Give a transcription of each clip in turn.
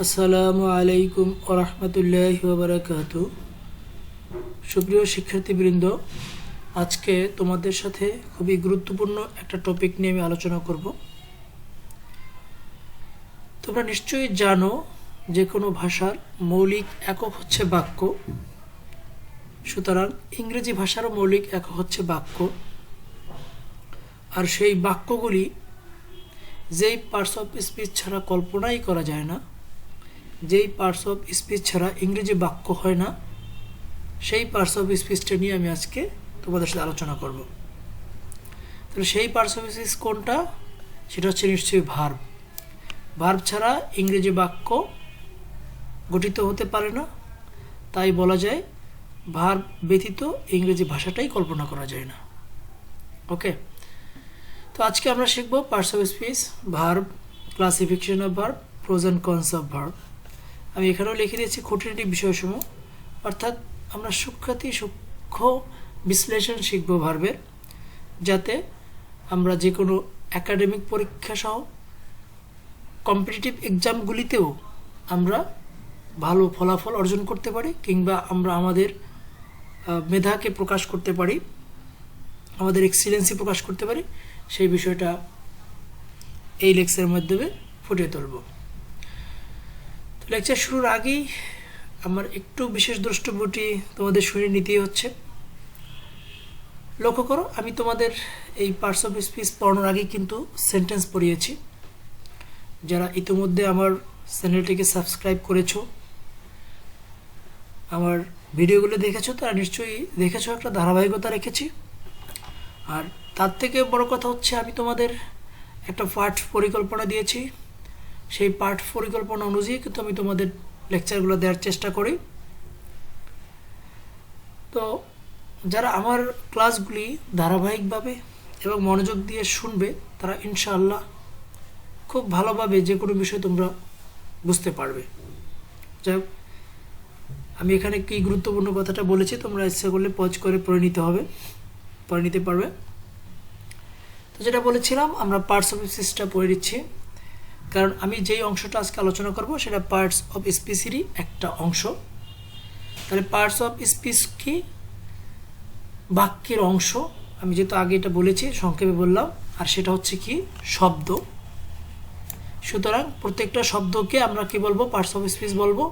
আসসালামু আলাইকুম ওয়া রাহমাতুল্লাহি ওয়া বারাকাতুহু। সুপ্রিয় শিক্ষার্থীবৃন্দ, আজকে তোমাদের সাথে খুবই গুরুত্বপূর্ণ একটা টপিক নিয়ে আমি আলোচনা করব। তোমরা নিশ্চয়ই জানো যে কোনো ভাষার মৌলিক একক হচ্ছে বাক্য। সুতরাং ইংরেজি ভাষারও মৌলিক একক হচ্ছে বাক্য। আর সেই বাক্যগুলি যেই পার্টস অফ স্পিচ ছাড়া কল্পনাই করা যায় না, যেই পার্টস অফ স্পিচ ছাড়া ইংরেজি বাক্য হয় না, সেই পার্টস অফ স্পিচটা নিয়ে আমি আজকে তোমাদের সাথে আলোচনা করব। তাহলে সেই পার্টস অফ স্পিচ কোনটা? সেটা হচ্ছে নিশ্চয়ই ভার্ব। ভার্ব ছাড়া ইংরেজি বাক্য গঠিত হতে পারে না। তাই বলা যায় ভার্ব ব্যতীত ইংরেজি ভাষাটাই কল্পনা করা যায় না। ওকে, তো আজকে আমরা শিখব parts of speech, verb, classification of verb, pros and cons of verb. আমি এখানেও লিখে দিয়েছি খুঁটিনাটি বিষয়সমূহ, অর্থাৎ আমরা সূক্ষ্ম বিশ্লেষণ শিখব ভার্বের, যাতে আমরা যে কোনো একাডেমিক পরীক্ষা সহ কম্পিটিটিভ এক্সামগুলিতেও আমরা ভালো ফলাফল অর্জন করতে পারি, কিংবা আমরা আমাদের মেধাকে প্রকাশ করতে পারি, আমাদের এক্সিলেন্সি প্রকাশ করতে পারি। সেই বিষয়টা এই লেকচারের মাধ্যমে ফুটিয়ে তুলব। লেকচার শুরুর আগেই আমার একটু বিশেষ দ্রষ্টব্যটি তোমাদের শুনে নিতেই হচ্ছে। লক্ষ্য করো, আমি তোমাদের এই পার্টস অফ স্পিচ পড়ানোর আগেই কিন্তু সেন্টেন্স পড়িয়েছি। যারা ইতিমধ্যে আমার চ্যানেলটিকে সাবস্ক্রাইব করেছো, আমার ভিডিওগুলো দেখেছো, তারা নিশ্চয়ই দেখেছো একটা ধারাবাহিকতা রেখেছি। আর তার থেকে বড় কথা হচ্ছে, আমি তোমাদের একটা পাঠ পরিকল্পনা দিয়েছি। সেই পাঠ পরিকল্পনা অনুযায়ী কিন্তু আমি তোমাদের লেকচারগুলো দেওয়ার চেষ্টা করি। তো যারা আমার ক্লাসগুলি ধারাবাহিকভাবে এবং মনোযোগ দিয়ে শুনবে, তারা ইনশাআল্লাহ খুব ভালোভাবে যে কোনো বিষয় তোমরা বুঝতে পারবে। যাই হোক, আমি এখানে কি গুরুত্বপূর্ণ কথাটা বলেছি, তোমরা ইচ্ছা করলে পজ করে পড়ে নিতে পারবে। তো যেটা বলেছিলাম, আমরা পার্টস অফ স্পিচটা পড়ে দিচ্ছি, কারণ আমি যেই অংশটা আজকে আলোচনা করব সেটা পার্টস অফ স্পিচেরই একটা অংশ। তাহলে পার্টস অফ স্পিচ কি? বাক্যের অংশ। আমি যেহেতু আগে এটা বলেছি, সংক্ষেপে বললাম। আর সেটা হচ্ছে কি? শব্দ। সুতরাং প্রত্যেকটা শব্দকে আমরা কি বলবো? পার্টস অফ স্পিচ বলবো।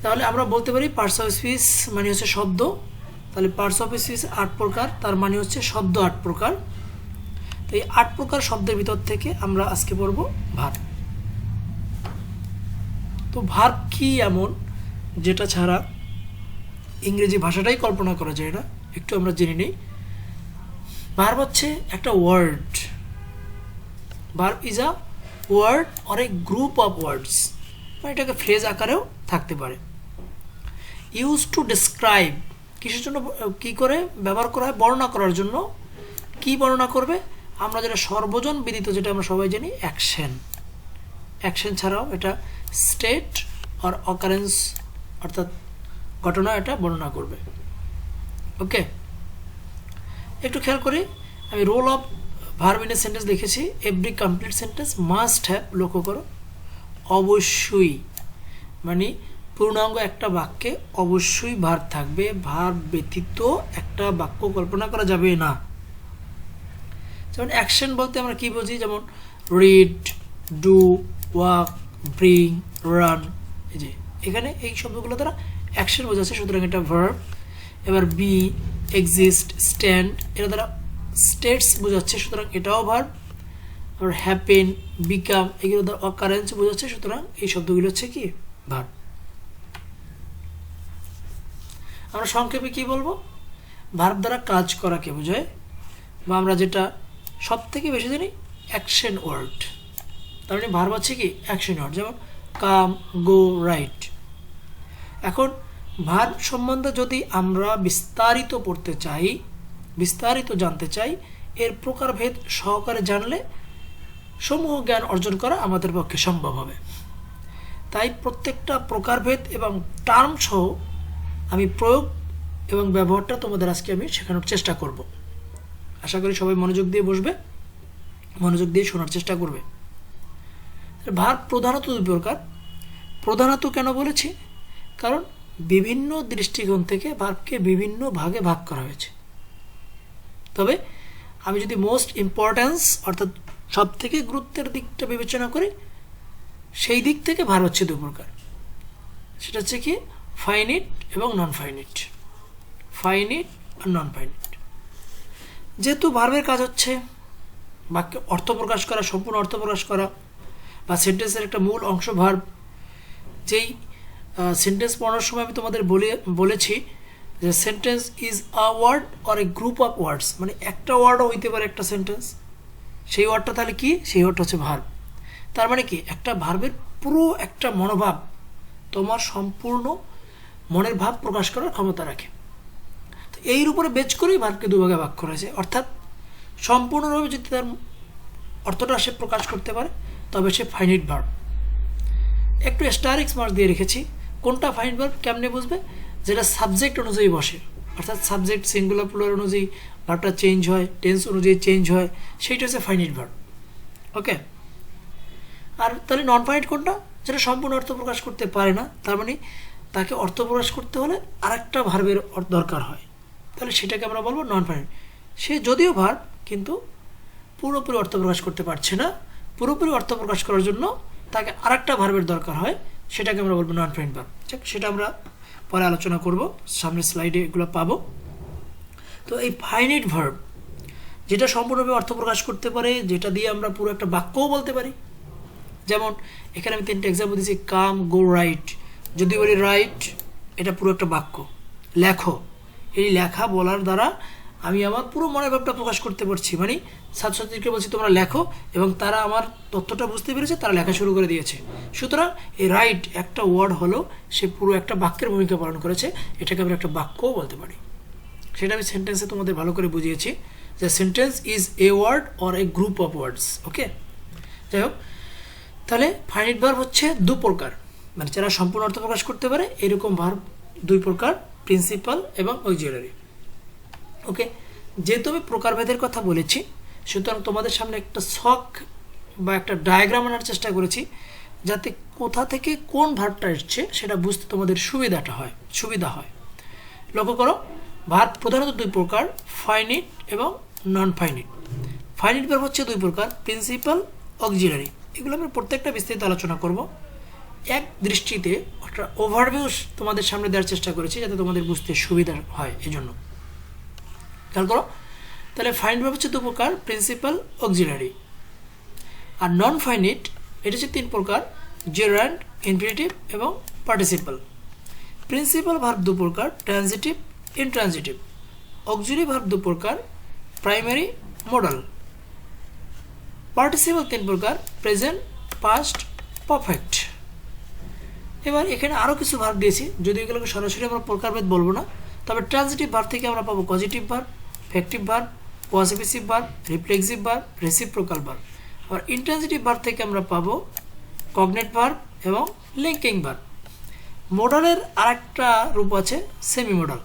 তাহলে আমরা বলতে পারি পার্টস অফ স্পিচ মানে হচ্ছে শব্দ। তাহলে পার্টস অফ স্পিচ 8 প্রকার, তার মানে হচ্ছে শব্দ 8 প্রকার। তো এই 8 প্রকার শব্দের ভিতর থেকে আমরা আজকে পড়ব ভার্ব। তো ভার্ব কি এমন যেটা ছাড়া ইংরেজি ভাষাটাই কল্পনা করা যায় না? একটু আমরা জেনে নিই। ভার্ব হচ্ছে একটা word. Verb is a word or a group of words, মানে এটাকে ফ্রেজ আকারেও থাকতে পারে। ইউজ টু ডিসক্রাইব, কিসের জন্য কি করে ব্যবহার করা হয়? বর্ণনা করার জন্য। কি বর্ণনা করবে? আমরা যেটা সর্বজন বিদিত, যেটা আমরা সবাই জানি, অ্যাকশন। অ্যাকশন ছাড়াও এটা স্টেট অর অকারেন্স, অর্থাৎ ঘটনা, এটা বর্ণনা করবে। ওকে, একটু খেয়াল করি। আমি role of verb in a sentence লিখেছি। Every complete sentence must have, লক্ষ্য করো, অবশ্যই, মানে পূর্ণাঙ্গ একটা বাক্যে অবশ্যই ভার্ব থাকবে। ভার্ব ব্যতীত একটা বাক্য কল্পনা করা যাবে না। যেমন অ্যাকশন বলতে আমরা কি বুঝি? যেমন read, do, walk, bring, run. এই যে এখানে এই শব্দগুলো দ্বারা অ্যাকশন বোঝাচ্ছে, সুতরাং এটা ভার্ব। এবার বি, এক্সিস্ট, স্ট্যান্ড, এটা দ্বারা স্টেটস বোঝাচ্ছে, সুতরাং এটাও ভার্ব। আবার হ্যাপেন, বিকাম, এগুলো দ্বারা অকারেন্স বোঝাচ্ছে, সুতরাং এই শব্দগুলো হচ্ছে কি? ভার্ব। আমরা সংক্ষেপে কি বলবো? ভার্ব দ্বারা কাজ করাকে বোঝায়, বা আমরা যেটা সব থেকে বেশি জানি, অ্যাকশন ওয়ার্ড। তার মানে ভার্ব হচ্ছে কি? Action word. যেমন কাম, গো, রাইট। এখন ভার্ব সম্বন্ধে যদি আমরা বিস্তারিত পড়তে চাই, বিস্তারিত জানতে চাই, এর প্রকারভেদ সহকারে জানলে সমূহ জ্ঞান অর্জন করা আমাদের পক্ষে সম্ভব হবে। তাই প্রত্যেকটা প্রকারভেদ এবং টার্ম সহ আমি প্রয়োগ এবং ব্যবহারটা তোমাদের আজকে আমি শেখানোর চেষ্টা করব। আশা করি সবাই মনোযোগ দিয়ে বসবে, মনোযোগ দিয়ে শোনার চেষ্টা করবে। ভার্ব প্রধানত দুই প্রকার। প্রধানত কেন বলেছি? কারণ বিভিন্ন দৃষ্টিকোণ থেকে ভার্বকে বিভিন্ন ভাগে ভাগ করা হয়েছে। তবে আমি যদি মোস্ট ইম্পর্ট্যান্স অর্থাৎ সব থেকে গুরুত্বের দিকটা বিবেচনা করি, সেই দিক থেকে ভার্ব হচ্ছে দুই প্রকার। সেটা হচ্ছে কি ফাইনিট এবং নন ফাইনিট। ফাইনিট আর নন ফাইনিট। যেহেতু ভার্বের কাজ হচ্ছে বাক্যে অর্থ প্রকাশ করা, সম্পূর্ণ অর্থ প্রকাশ করা, বা সেন্টেন্সের একটা মূল অংশ ভার্ব। যেই সেন্টেন্স পড়ানোর সময় আমি তোমাদের বলেছি যে sentence is a word or a group of words, মানে একটা ওয়ার্ডও হইতে পারে একটা সেন্টেন্স। সেই ওয়ার্ডটা তাহলে কি? সেই ওয়ার্ডটা হচ্ছে ভার্ব। তার মানে কি একটা ভার্বের পুরো একটা মনোভাব, তোমার সম্পূর্ণ মনের ভাব প্রকাশ করার ক্ষমতা রাখে। তো এর উপরে বেচ করেই ভার্বকে দুভাগে ভাগ করা হয়েছে। অর্থাৎ সম্পূর্ণভাবে যদি তার অর্থটা সে প্রকাশ করতে পারে তবে সে ফাইনিট ভার্ব। একটু স্টারিক্স মার্ক দিয়ে রেখেছি। কোনটা ফাইনিট ভার্ব কেমনে বুঝবে? যেটা সাবজেক্ট অনুযায়ী বসে, অর্থাৎ সাবজেক্ট সিঙ্গুলার প্লুরাল অনুযায়ী ভার্বটা চেঞ্জ হয়, টেন্স অনুযায়ী চেঞ্জ হয়, সেইটা হচ্ছে ফাইনিট ভার্ব। ওকে। আর তাহলে নন ফাইনিট কোনটা? যেটা সম্পূর্ণ অর্থ প্রকাশ করতে পারে না, তার মানে তাকে অর্থ প্রকাশ করতে হলে আরেকটা ভার্বের দরকার হয়, তাহলে সেটাকে আমরা বলবো নন ফাইনিট। সে যদিও ভার্ব কিন্তু পুরোপুরি অর্থ প্রকাশ করতে পারছে না, পুরোপুরি অর্থ প্রকাশ করার জন্য তাকে আরেকটা ভার্বের দরকার হয়, সেটাকে আমরা বলবো নন ফাইনিট ভার্ব। ঠিক, সেটা আমরা পরে আলোচনা করব, সামনের স্লাইডে এগুলো পাবো। তো এই ফাইনিট ভার্ব যেটা সম্পূর্ণভাবে অর্থ প্রকাশ করতে পারে, যেটা দিয়ে আমরা পুরো একটা বাক্যও বলতে পারি। যেমন এখানে আমি 3টা এক্সাম্পল দিয়েছি, কাম, গো, রাইট। যদি বলি রাইট, এটা পুরো একটা বাক্য। লেখো, এই লেখা বলার দ্বারা আমি আমার পুরো মনের ভাবটা প্রকাশ করতে পারছি। মানে ছাত্রছাত্রীকে বলছি তোমরা লেখো, এবং তারা আমার তথ্যটা বুঝতে পেরেছে, তারা লেখা শুরু করে দিয়েছে। সুতরাং এই রাইট একটা ওয়ার্ড হলো, সে পুরো একটা বাক্যের ভূমিকা পালন করেছে, এটাকে আমরা একটা বাক্যও বলতে পারি। সেটা আমি সেন্টেন্সে তোমাদের ভালো করে বুঝিয়েছি যে sentence is a word or a group of words. Okay, যাই হোক, তাহলে ফাইনিট ভার্ব হচ্ছে দু প্রকার, মানে যারা সম্পূর্ণ অর্থ প্রকাশ করতে পারে এরকম ভার্ব দুই প্রকার, প্রিন্সিপাল এবং অক্সিলারি। ওকে, যেহেতু আমি প্রকারভেদের কথা বলেছি, সুতরাং তোমাদের সামনে একটা ছক বা একটা ডায়াগ্রাম আনার চেষ্টা করেছি, যাতে কোথা থেকে কোন ভার্বটা এসছে সেটা বুঝতে তোমাদের সুবিধা হয়। লক্ষ্য করো, ভার্ব প্রধানত দুই প্রকার, ফাইনিট এবং নন ফাইনিট। ফাইনিট ভার্ব হচ্ছে দুই প্রকার, প্রিন্সিপাল, অক্সিলারি। এগুলো আমরা প্রত্যেকটা বিস্তারিত আলোচনা করব। এক দৃষ্টিতে একটা ওভারভিউ তোমাদের সামনে দেওয়ার চেষ্টা করেছি, যাতে তোমাদের বুঝতে সুবিধা হয়। এই জন্য খেয়াল করো, তাহলে ফাইনিট ভার্ব হচ্ছে দু প্রকার, প্রিন্সিপাল, অক্সিলারি। আর নন ফাইনিট এটা হচ্ছে তিন প্রকার, জেরান্ড, ইনফিনিটিভ এবং পার্টিসিপাল। প্রিন্সিপাল ভার্ব দু প্রকার, ট্রানজিটিভ, ইনট্রানজিটিভ। অক্সিলারি ভার্ব দু প্রকার, প্রাইমারি, মডাল। পার্টিসিপাল তিন প্রকার, প্রেজেন্ট, পাস্ট, পারফেক্ট। এবার এখানে আরও কিছু ভার্ব দিয়েছি, যদি এগুলোকে সরাসরি আমরা প্রকারভেদ বলবো না, তবে ট্রানজিটিভ ভার্ব থেকে আমরা পাবো positive verb, factitive verb, possessive verb, reflexive verb, reciprocal verb. আবার ইনট্রানজিটিভ ভার্ব থেকে আমরা পাবো কগনেট ভার্ব এবং লিঙ্কিং ভার্ব। মডালের আরেকটা রূপ আছে সেমি মডাল।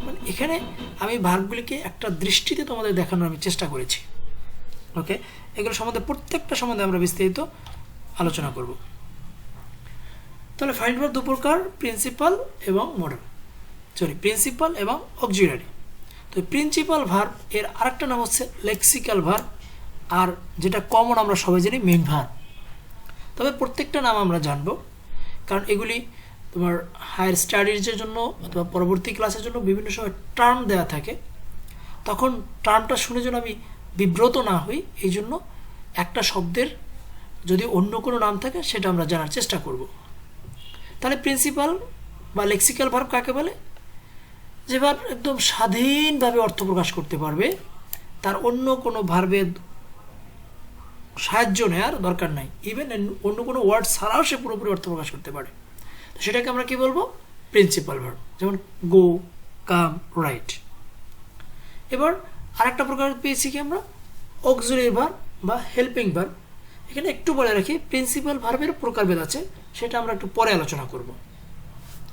মানে এখানে আমি ভার্বগুলিকে একটা দৃষ্টিতে তোমাদের দেখানোর আমি চেষ্টা করেছি। ওকে, এগুলো সম্বন্ধে প্রত্যেকটা সম্বন্ধে আমরা বিস্তারিত আলোচনা করব। তাহলে ফাইনিট ভার্ব দু প্রকার, প্রিন্সিপাল এবং মডাল, প্রিন্সিপাল এবং অক্সিলারি। তো প্রিন্সিপাল ভার্ব এর আরেকটা নাম হচ্ছে লেক্সিক্যাল ভার্ব, আর যেটা কমন আমরা সবাই জানি মেইন ভার্ব। তবে প্রত্যেকটা নাম আমরা জানবো, কারণ এগুলি তোমার হায়ার স্টাডিজের জন্য অথবা পরবর্তী ক্লাসের জন্য বিভিন্ন সময় টার্ম দেওয়া থাকে। তখন টার্মটা শুনে যেন আমি বিব্রত না হই, এই জন্য একটা শব্দের যদি অন্য কোনো নাম থাকে সেটা আমরা জানার চেষ্টা করব। তাহলে প্রিন্সিপাল বা লেক্সিক্যাল ভার্ব কাকে বলে? যে ভার্ব একদম স্বাধীনভাবে অর্থ প্রকাশ করতে পারবে, তার অন্য কোনো ভার্বের সাহায্য নেওয়ার দরকার নাই, ইভেন অন্য কোনো ওয়ার্ড ছাড়াও সে পুরোপুরি অর্থ প্রকাশ করতে পারে। তো সেটাকে আমরা কি বলবো? Principal verb. যেমন গো, কাম, রাইট। এবার আরেকটা প্রকার পেয়েছি কি আমরা, অক্সিলারি ভার্ব বা হেল্পিং ভার্ব। এখানে একটু বলে রাখি, প্রিন্সিপাল ভার্বের প্রকারভেদ আছে, সেটা আমরা একটু পরে আলোচনা করব।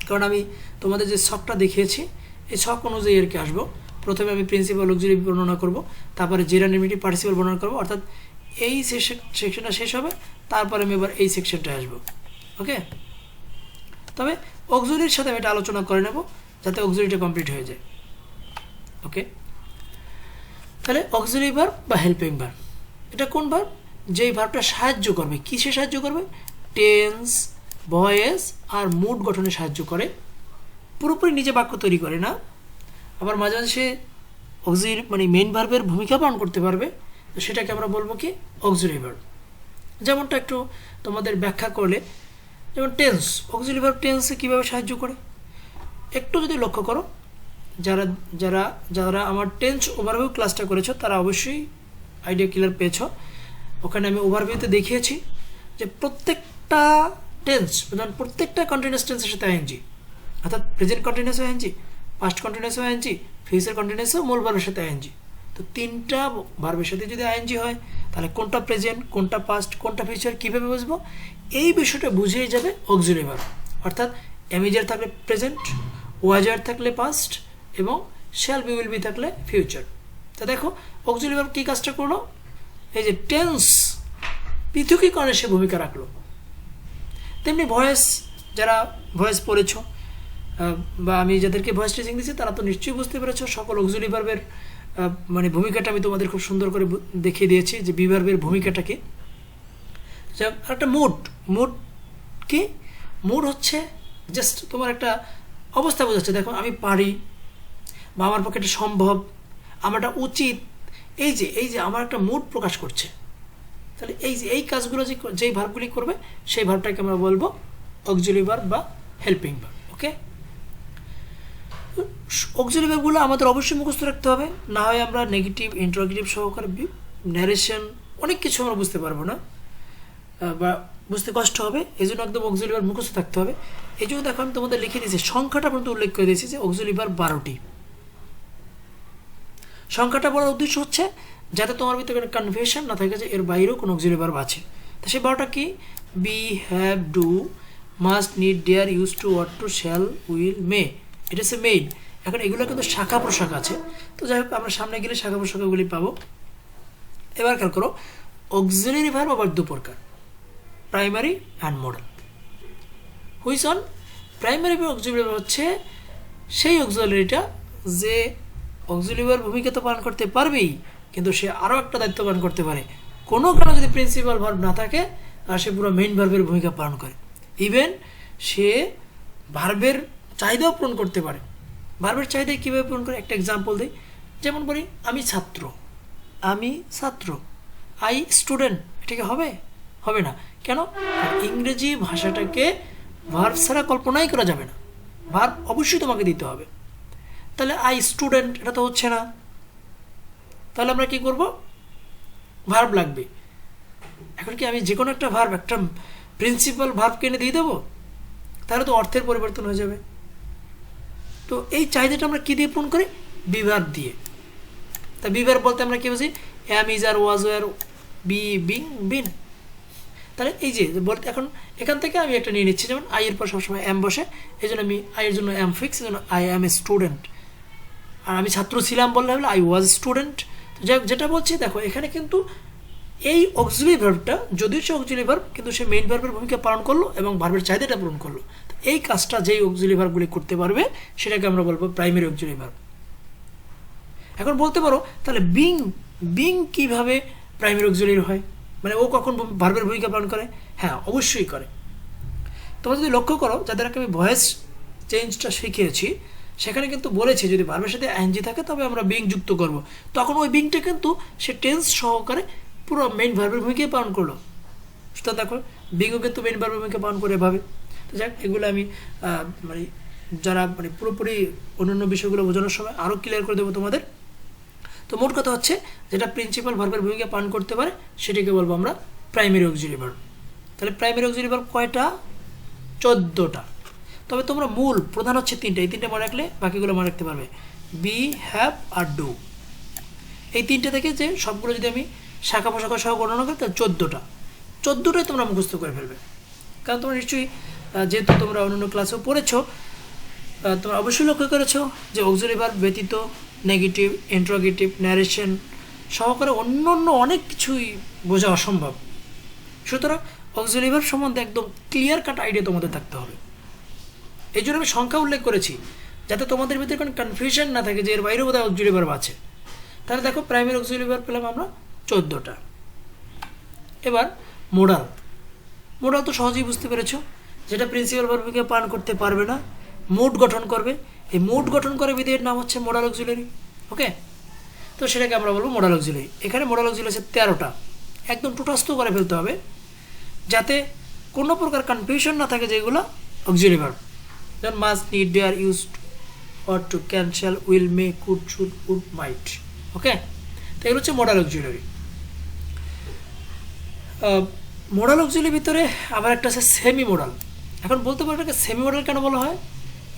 কারণ আমি তোমাদের যে ছকটা দেখিয়েছি এই ছক অনুযায়ী আর কি আসবো। প্রথমে আমি প্রিন্সিপাল, অক্সিলারি বর্ণনা করব, তারপরে জেরান্ড, ইনফিনিটিভ, পার্টিসিপাল বর্ণনা করব। অর্থাৎ এই সেকশনটা শেষ হবে, তারপরে আমি এবার এই সেকশনটা আসবো। ওকে, তবে অক্সিলারির সাথে আমি এটা আলোচনা করে নেব যাতে অক্সিলারিটা কমপ্লিট হয়ে যায়। ওকে, তাহলে অক্সিলারি ভার্ব বা হেল্পিং ভার্ব, এটা কোন ভার্ব? যেই ভার্বটা সাহায্য করবে, কিসে সাহায্য করবে? টেন্স, ভয়েস আর মুড গঠনে সাহায্য করে, পুরোপুরি নিজে বাক্য তৈরি করে না। আবার মাঝে মাঝে সে অক্সিলারি মানে মেইন ভার্বের ভূমিকা পালন করতে পারবে, তো সেটাকে আমরা বলবো কি? Auxiliary verb. যেমনটা একটু তোমাদের ব্যাখ্যা করলে, যেমন টেন্স, অক্সিলারি ভার্ব টেন্সে কীভাবে সাহায্য করে একটু যদি লক্ষ্য করো, যারা যারা যারা আমার টেন্স ওভারভিউ ক্লাসটা করেছো তারা অবশ্যই আইডিয়া ক্লিয়ার পেয়েছো। ওখানে আমি ওভারভিউতে দেখিয়েছি যে প্রত্যেকটা টেন্স, যেমন প্রত্যেকটা কন্টিনিউয়াস টেন্সের সাথে আইএনজি, অর্থাৎ present continuous ING, past continuous ING, future continuous মূল ভার্বের সাথে আইএনজি। তো তিনটা ভার্বের সাথে যদি আইএনজি হয় তাহলে কোনটা প্রেজেন্ট, কোনটা পাস্ট, কোনটা ফিউচার কীভাবে বুঝবো? এই বিষয়টা বুঝিয়ে যাবে অক্সিলারি ভার্ব। অর্থাৎ এমইজার থাকলে প্রেজেন্ট, ওয়াজার থাকলে পাস্ট এবং শ্যাল বি উইল বি থাকলে ফিউচার। তা দেখো অক্সিলারি ভার্ব কী কাজটা করলো? এই যে টেন্স পৃথকীকরণে সে ভূমিকা রাখলো। তেমনি ভয়েস, যারা ভয়েস পড়েছো বা আমি যাদেরকে ভয়েস ট্রেনিং দিচ্ছি তারা তো নিশ্চয়ই বুঝতে পেরেছো সকল অক্সিলারি ভার্বের মানে ভূমিকাটা আমি তোমাদের খুব সুন্দর করে দেখিয়ে দিয়েছি যে বি ভার্বের ভূমিকাটা কি। একটা মুড, মুড কি? মুড হচ্ছে জাস্ট তোমার একটা অবস্থা বোঝাচ্ছে, দেখো আমি পারি বা আমার পক্ষে এটা সম্ভব, আমারটা উচিত, এই যে আমার একটা মুড প্রকাশ করছে। তাহলে এই কাজগুলো যেই ভার্বগুলি করবে সেই ভার্বটাকে আমরা বলবো অক্সিলারি ভার্ব বা হেল্পিং ভার্ব। ওকে, অক্সিলারি ভার্বগুলো আমাদের অবশ্যই মুখস্থ রাখতে হবে, না হয় আমরা নেগেটিভ, ইন্টারোগেটিভ সহকারে ন্যারেশন অনেক কিছু আমরা বুঝতে পারবো না বা বুঝতে কষ্ট হবে। এই জন্য একদম অক্সিলারি ভার্ব মুখস্থ থাকতে হবে। এই জন্য দেখো আমি তোমাদের লিখে দিয়েছি, সংখ্যাটা পর্যন্ত উল্লেখ করে দিয়েছি যে অক্সিলারি ভার্ব 12টি। সংখ্যাটা বলার উদ্দেশ্য হচ্ছে যাতে তোমার ভিতরে কোনো কনফিউশন না থাকে যে এর বাইরেও কোনো অক্সিলারি ভার্ব আছে। তো সেই 12টা কি? Be, have, do, must, need, dare, use to, ought to, shall, will, may. এটা হচ্ছে মেইন। এখন এগুলো কিন্তু শাখা প্রশাখা আছে, তো যাই হোক আমরা সামনে গেলে শাখা প্রশাখাগুলি পাবো। এবার খেয়াল করো, অক্সিলারি ভার্ব আবার দু প্রকার, primary and modal. Which on? Primary auxiliary verb হচ্ছে সেই অক্সিলারিটা যে অক্সিলারি ভার্ব ভূমিকা তো পালন করতে পারবেই, কিন্তু সে আরও একটা দায়িত্ব পালন করতে পারে। কোনো কারণে যদি প্রিন্সিপাল ভার্ব না থাকে আর সে পুরো মেইন ভার্বের ভূমিকা পালন করে, ইভেন সে ভার্বের চাহিদাও পূরণ করতে পারে। ভার্বের চাহিদা কীভাবে পূরণ করে একটা এক্সাম্পল দিই। যেমন বলি আমি ছাত্র, আমি ছাত্র, আই স্টুডেন্ট, এটাকে হবে? হবে না। কেন? ইংরেজি ভাষাটাকে ভার্ব ছাড়া কল্পনাই করা যাবে না, ভার্ব অবশ্যই তোমাকে দিতে হবে। তাহলে আই স্টুডেন্ট এটা তো হচ্ছে না, তাহলে আমরা কি করব? ভার্ব লাগবে। এখন কি আমি যে কোনো একটা ভার্ব, একটা প্রিন্সিপাল ভার্বকে এনে দিয়ে দেবো? তাহলে তো অর্থের পরিবর্তন হয়ে যাবে। তো এই চাহিদাটা আমরা কী দিয়ে পূরণ করি? বি ভার্ব দিয়ে। তা বি ভার্ব বলতে আমরা কী বুঝি? Am, is, are, was, were, be, being, been. তাহলে এই যে বলতে এখন এখান থেকে আমি একটা নিয়ে নিচ্ছি, যেমন আই এর পর সবসময় অ্যাম বসে, এই জন্য আমি আইয়ের জন্য অ্যাম ফিক্স, এই জন্য আই অ্যাম এ স্টুডেন্ট। আর আমি ছাত্র ছিলাম বললে হলে আই ওয়াজ স্টুডেন্ট। তো যেটা বলছি দেখো এখানে কিন্তু এই অক্সিলারি ভার্বটা যদিও সে অক্সিলারি ভার্ব, কিন্তু সে মেইন ভার্বের ভূমিকা পালন করলো এবং ভার্বের চাহিদাটা পূরণ করলো। এই কাজটা যেই অক্সিলারি ভার্বগুলি করতে পারবে সেটাকে আমরা বলবো প্রাইমারি অক্সিলারি ভার্ব। এখন বলতে পারো তাহলে বিং, বিং কীভাবে প্রাইমারি অক্সিলারি হয়, মানে ও কখন ভার্বের ভূমিকা পালন করে? হ্যাঁ, অবশ্যই করে। তোমরা যদি লক্ষ্য করো যাদেরকে আমি ভয়েস চেঞ্জটা শিখিয়েছি সেখানে কিন্তু বলেছে যদি ভার্বের সাথে আইএনজি থাকে তবে আমরা বিং যুক্ত করব, তখন ওই বিংটা কিন্তু সে টেন্স সহকারে পুরো মেইন ভার্বের ভূমিকাই পালন করলো। সুতরাং দেখো বিংও কিন্তু মেইন ভার্বের ভূমিকা পালন করে এভাবে। তো যাক, এগুলো আমি মানে যারা মানে পুরোপুরি অন্যান্য বিষয়গুলো বোঝানোর সময় আরও ক্লিয়ার করে দেবো তোমাদের। তো মোট কথা হচ্ছে যেটা প্রিন্সিপাল ভার্বের ভূমিকা পালন করতে পারে সেটাকে বলবো আমরা প্রাইমারি অক্সিলারি ভার্ব। তাহলে প্রাইমারি অক্সিলারি ভার্ব কয়টা? 14টা। তবে তোমরা মূল প্রধান হচ্ছে 3টা, এই 3টে মনে রাখলে বাকিগুলো মনে রাখতে পারবে। বি, হ্যাভ আর ডু, এই 3টে থেকে যে সবগুলো যদি আমি শাখা প্রশাখা সহ গণনা করি তাহলে 14টা। 14টাই তোমরা মুখস্থ করে ফেলবে, কারণ তোমরা নিশ্চয়ই যেহেতু তোমরা অন্যান্য ক্লাসেও পড়েছো, তোমরা অবশ্যই লক্ষ্য করেছো যে অক্সিলারি ভার্ব ব্যতীত নেগেটিভ, ইন্টারোগেটিভ, ন্যারেশন সহকারে অন্য অনেক কিছুই বোঝা অসম্ভব। সুতরাং অক্সিলারি ভার্ব সম্বন্ধে একদম ক্লিয়ার কাট আইডিয়া তোমাদের থাকতে হবে। এই জন্য আমি সংখ্যা উল্লেখ করেছি, যাতে তোমাদের ভিতরে কোনো কনফিউশন না থাকে যে এর বাইরেও বোধহয় অক্সিলারি ভার্ব আছে। তাহলে দেখো প্রাইমারি অক্সিলারি ভার্ব পেলাম আমরা 14টা। এবার মোডাল। মোডাল তো সহজেই বুঝতে পেরেছো, যেটা প্রিন্সিপাল ভার্বকে পালন করতে পারবে না, মুড গঠন করবে। এই মুড গঠন করে বিধেয়ের নাম হচ্ছে মোডাল অক্সিলারি। ওকে, তো সেটাকে আমরা বলবো মোডাল অক্সিলারি। এখানে মোডাল অক্সিলারি আছে 13টা, একদম টুটাস্থ করে ফেলতে হবে যাতে কোনো প্রকার কনফিউশন না থাকে যেগুলো অক্সিলারি ভার্ব, যেমন must, need, dare, used, or to, can, shall, will, may, could, should, would, might. Okay, তো এগুলো হচ্ছে মোডাল অক্সিলারি। মোডাল অক্সিলারির ভিতরে আবার একটা আছে সেমি মোডাল। এখন বলতে পারো এটাকে সেমি মোডাল কেন বলা হয়?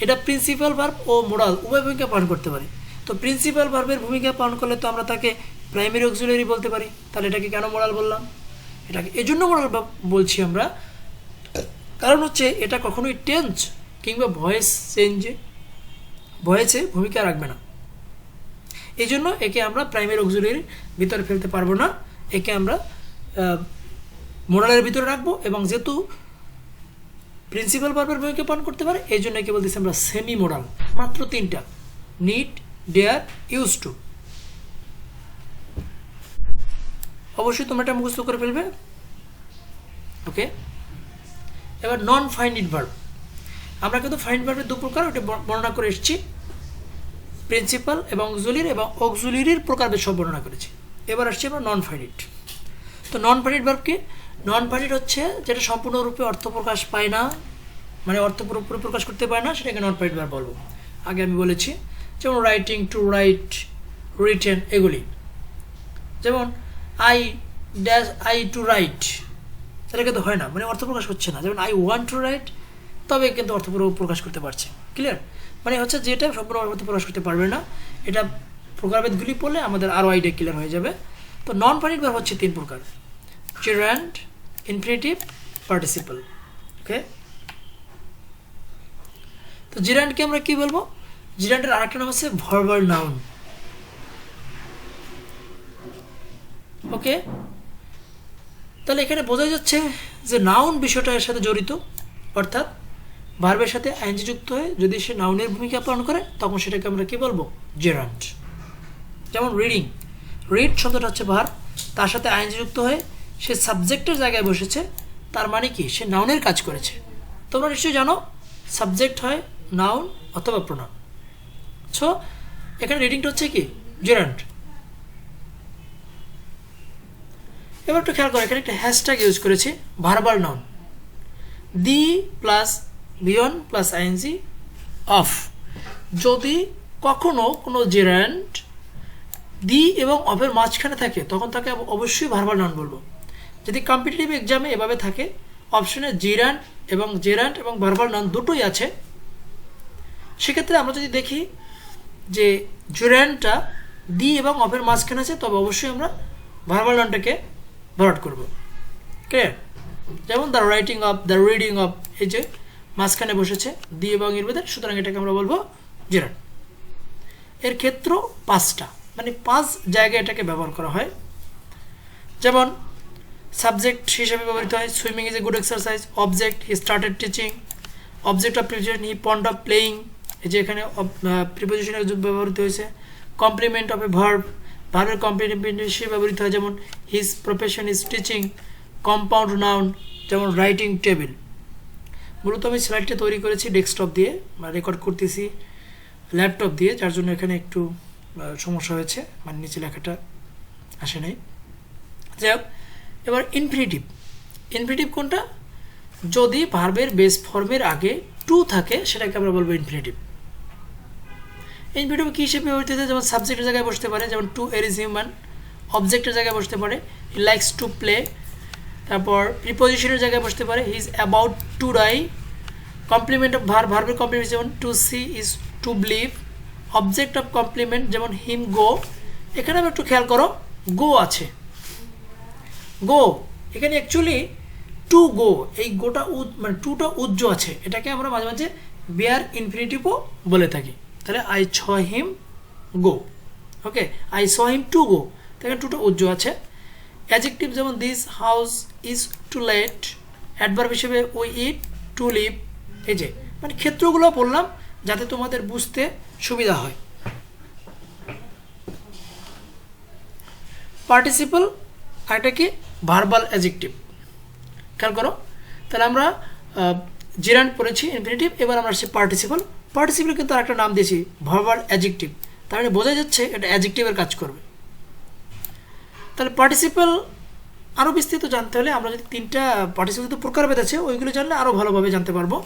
এটা প্রিন্সিপাল ভার্ব ও মোডাল উভয় ভূমিকা পালন করতে পারে। তো প্রিন্সিপাল ভার্বের ভূমিকা পালন করলে তো আমরা তাকে প্রাইমারি অক্সিলারি বলতে পারি, তাহলে এটাকে কেন মোডাল বললাম? এটাকে এই জন্য মোডাল বলছি আমরা, কারণ হচ্ছে এটা কখনোই টেন্স কিংবা ভয়েসে ভূমিকা রাখবে না। এই জন্য একে আমরা প্রাইমারি অক্সিলারির ভিতরে ফেলতে পারবো না, একে আমরা মোডালের ভিতরে রাখবো। এবং যেহেতু প্রিন্সিপাল ভার্বের ভূমিকা পালন করতে পারে, এই জন্য একে বলতেছি আমরা সেমি মোডাল। মাত্র 3টা, নিড, ডেয়ার, ইউজ টু। অবশ্যই তোমরা এটা মুখস্থ করে ফেলবে। ওকে, এবার নন ফাইনাইট ভার্ব। আমরা কিন্তু ফাইনাইট ভার্বের 2 প্রকার, ওটা বর্ণনা করে এসেছি, প্রিন্সিপাল এবং অক্সিলারির প্রকারভেদ সব বর্ণনা করেছি। এবার আসছি আমরা নন ফাইনাইট। তো নন ফাইনাইট ভার্ব কি? নন ফাইনাইট হচ্ছে যেটা সম্পূর্ণরূপে অর্থ প্রকাশ পায় না, মানে অর্থ পুরোপুরি প্রকাশ করতে পারে না, সেটাকে নন ফাইনাইট ভার্ব বলবো। আগে আমি বলেছি, যেমন রাইটিং, টু রাইট, রিটেন, এগুলি। যেমন আই টু রাইট, সেটা কিন্তু হয় না, মানে অর্থ প্রকাশ হচ্ছে না। যেমন আই ওয়ান্ট টু রাইট, তবে কিন্তু অর্থ প্রকাশ করতে পারছে। ক্লিয়ার? মানে হচ্ছে যেটা সম্পূর্ণ অর্থ প্রকাশ করতে পারবে না, এটা প্রকারভেদগুলি পড়লে আমাদের আরও আইডিয়া ক্লিয়ার হয়ে যাবে। তো নন ফাইনাইট ভার্ব হচ্ছে 3 প্রকার: gerund, ইনফিনিটিভ, পার্টিসিপল। ওকে, তো জিরান্ডকে আমরা কি বলবো? জিরান্ডের আরেকটা নাম হচ্ছে ভার্বাল নাউন। ওকে, তাহলে এখানে বোঝা যাচ্ছে যে নাউন বিষয়টা এর সাথে জড়িত, অর্থাৎ ভার্বের সাথে আইএনজি যুক্ত হয়ে যদি সে নাউনের ভূমিকা পালন করে, তখন সেটাকে আমরা কি বলবো? জেরান্ড। যেমন রিডিং, রিড শব্দটা হচ্ছে ভার্ব, তার সাথে আইএনজি যুক্ত হয়ে সে সাবজেক্টের জায়গায় বসেছে, তার মানে কি? সে নাউনের কাজ করেছে। তোমরা নিশ্চয়ই জানো সাবজেক্ট হয় নাউন অথবা প্রোনাউন। সো এখানে রিডিংটা হচ্ছে কি? জেরান্ড। এবার একটু খেয়াল করো, এখানে একটা হ্যাশট্যাগ ইউজ করেছি, verbal noun, the plus V one plus I N G of. যদি কখনো কোনো জেরান্ড দি এবং অফের মাঝখানে থাকে, তখন তাকে অবশ্যই ভার্বাল নাউন বলবো। যদি কম্পিটিটিভ এক্সামে এভাবে থাকে, অপশনে জেরান্ড এবং ভার্বাল নাউন দুটোই আছে, সেক্ষেত্রে আমরা যদি দেখি যে জেরান্ডটা দি এবং অফের মাঝখানে আছে, তবে অবশ্যই আমরা ভার্বাল নাউনটাকে ভরাট করবো। ক্লিয়ার? যেমন the writing of, the reading of, এই যে মাঝখানে বসেছে দি এবং এর মধ্যে, সুতরাং এটাকে আমরা বলবো জেরান্ড। এর ক্ষেত্র 5টা, মানে 5 জায়গায় এটাকে ব্যবহার করা হয়। যেমন সাবজেক্ট হিসেবে ব্যবহৃত হয়, swimming is a good exercise. Object, he started teaching. Object of preposition, he pond of playing, এই যে এখানে প্রিপোজিশনের ব্যবহৃত হয়েছে। কমপ্লিমেন্ট অফ এ ভার্ব, ভার্বের কমপ্লিমেন্ট হিসেবে ব্যবহৃত হয়, যেমন his profession is teaching. Compound noun, যেমন রাইটিং টেবিল। মূলত আমি স্লাইডটা তৈরি করেছি ডেস্কটপ দিয়ে, রেকর্ড করতেছি ল্যাপটপ দিয়ে, যার জন্য এখানে একটু সমস্যা হয়েছে, মানে নিচে লেখাটা আসে নাই। যাই হোক, এবার ইনফিনিটিভ। ইনফিনিটিভ কোনটা? যদি ভার্বের বেস ফর্মের আগে টু থাকে, সেটাকে আমরা বলবো ইনফিনিটিভ। ইনফিনিটিভ কি হিসেবে ব্যবহৃত হয়? যেমন সাবজেক্টের জায়গায় বসতে পারে, যেমন টু এর ইজ হিউম্যান। অবজেক্টের জায়গায় বসতে পারে, হি লাইকস টু প্লে। তারপর প্রিপোজিশনের জায়গায় বসতে পারে, he is about to die. Complement of ভার্বের কমপ্লিমেন্ট, যেমন to see is to believe. Object of complement, যেমন হিম গো। এখানে আমি একটু খেয়াল করো, গো আছে, গো। এখানে অ্যাকচুয়ালি টু গো, এই গোটা মানে টুটা উজ্জ আছে, এটাকে আমরা মাঝে মাঝে বেয়ার ইনফিনিটিভও বলে থাকি। তাহলে I saw him go. Okay, I saw him to go, এখানে টুটা উজ্জ আছে। অ্যাডজেক্টিভ, যেমন this house is too late. Adverb হিসেবে উই ইট, টু লিভ, এই যে মানে ক্ষেত্রগুলো বললাম যাতে তোমাদের বুঝতে সুবিধা হয়। পার্টিসিপল আর এটা কি ভার্বাল অ্যাডজেক্টিভ। খেয়াল করো, তাহলে আমরা জেরান্ড পড়েছি ইনফিনিটিভ, এবার আমরা আসছি পার্টিসিপল। পার্টিসিপল কিন্তু আরেকটা নাম দিয়েছি ভার্বাল অ্যাডজেক্টিভ, তার মানে বোঝা যাচ্ছে এটা অ্যাডজেক্টিভের কাজ করবে। তাহলে পার্টিসিপল আরও বিস্তৃত জানতে হলে আমরা যদি 3টা পার্টিসিপল তো প্রকারভেদ আছে ওইগুলো জানলে আরও ভালোভাবে জানতে পারবো।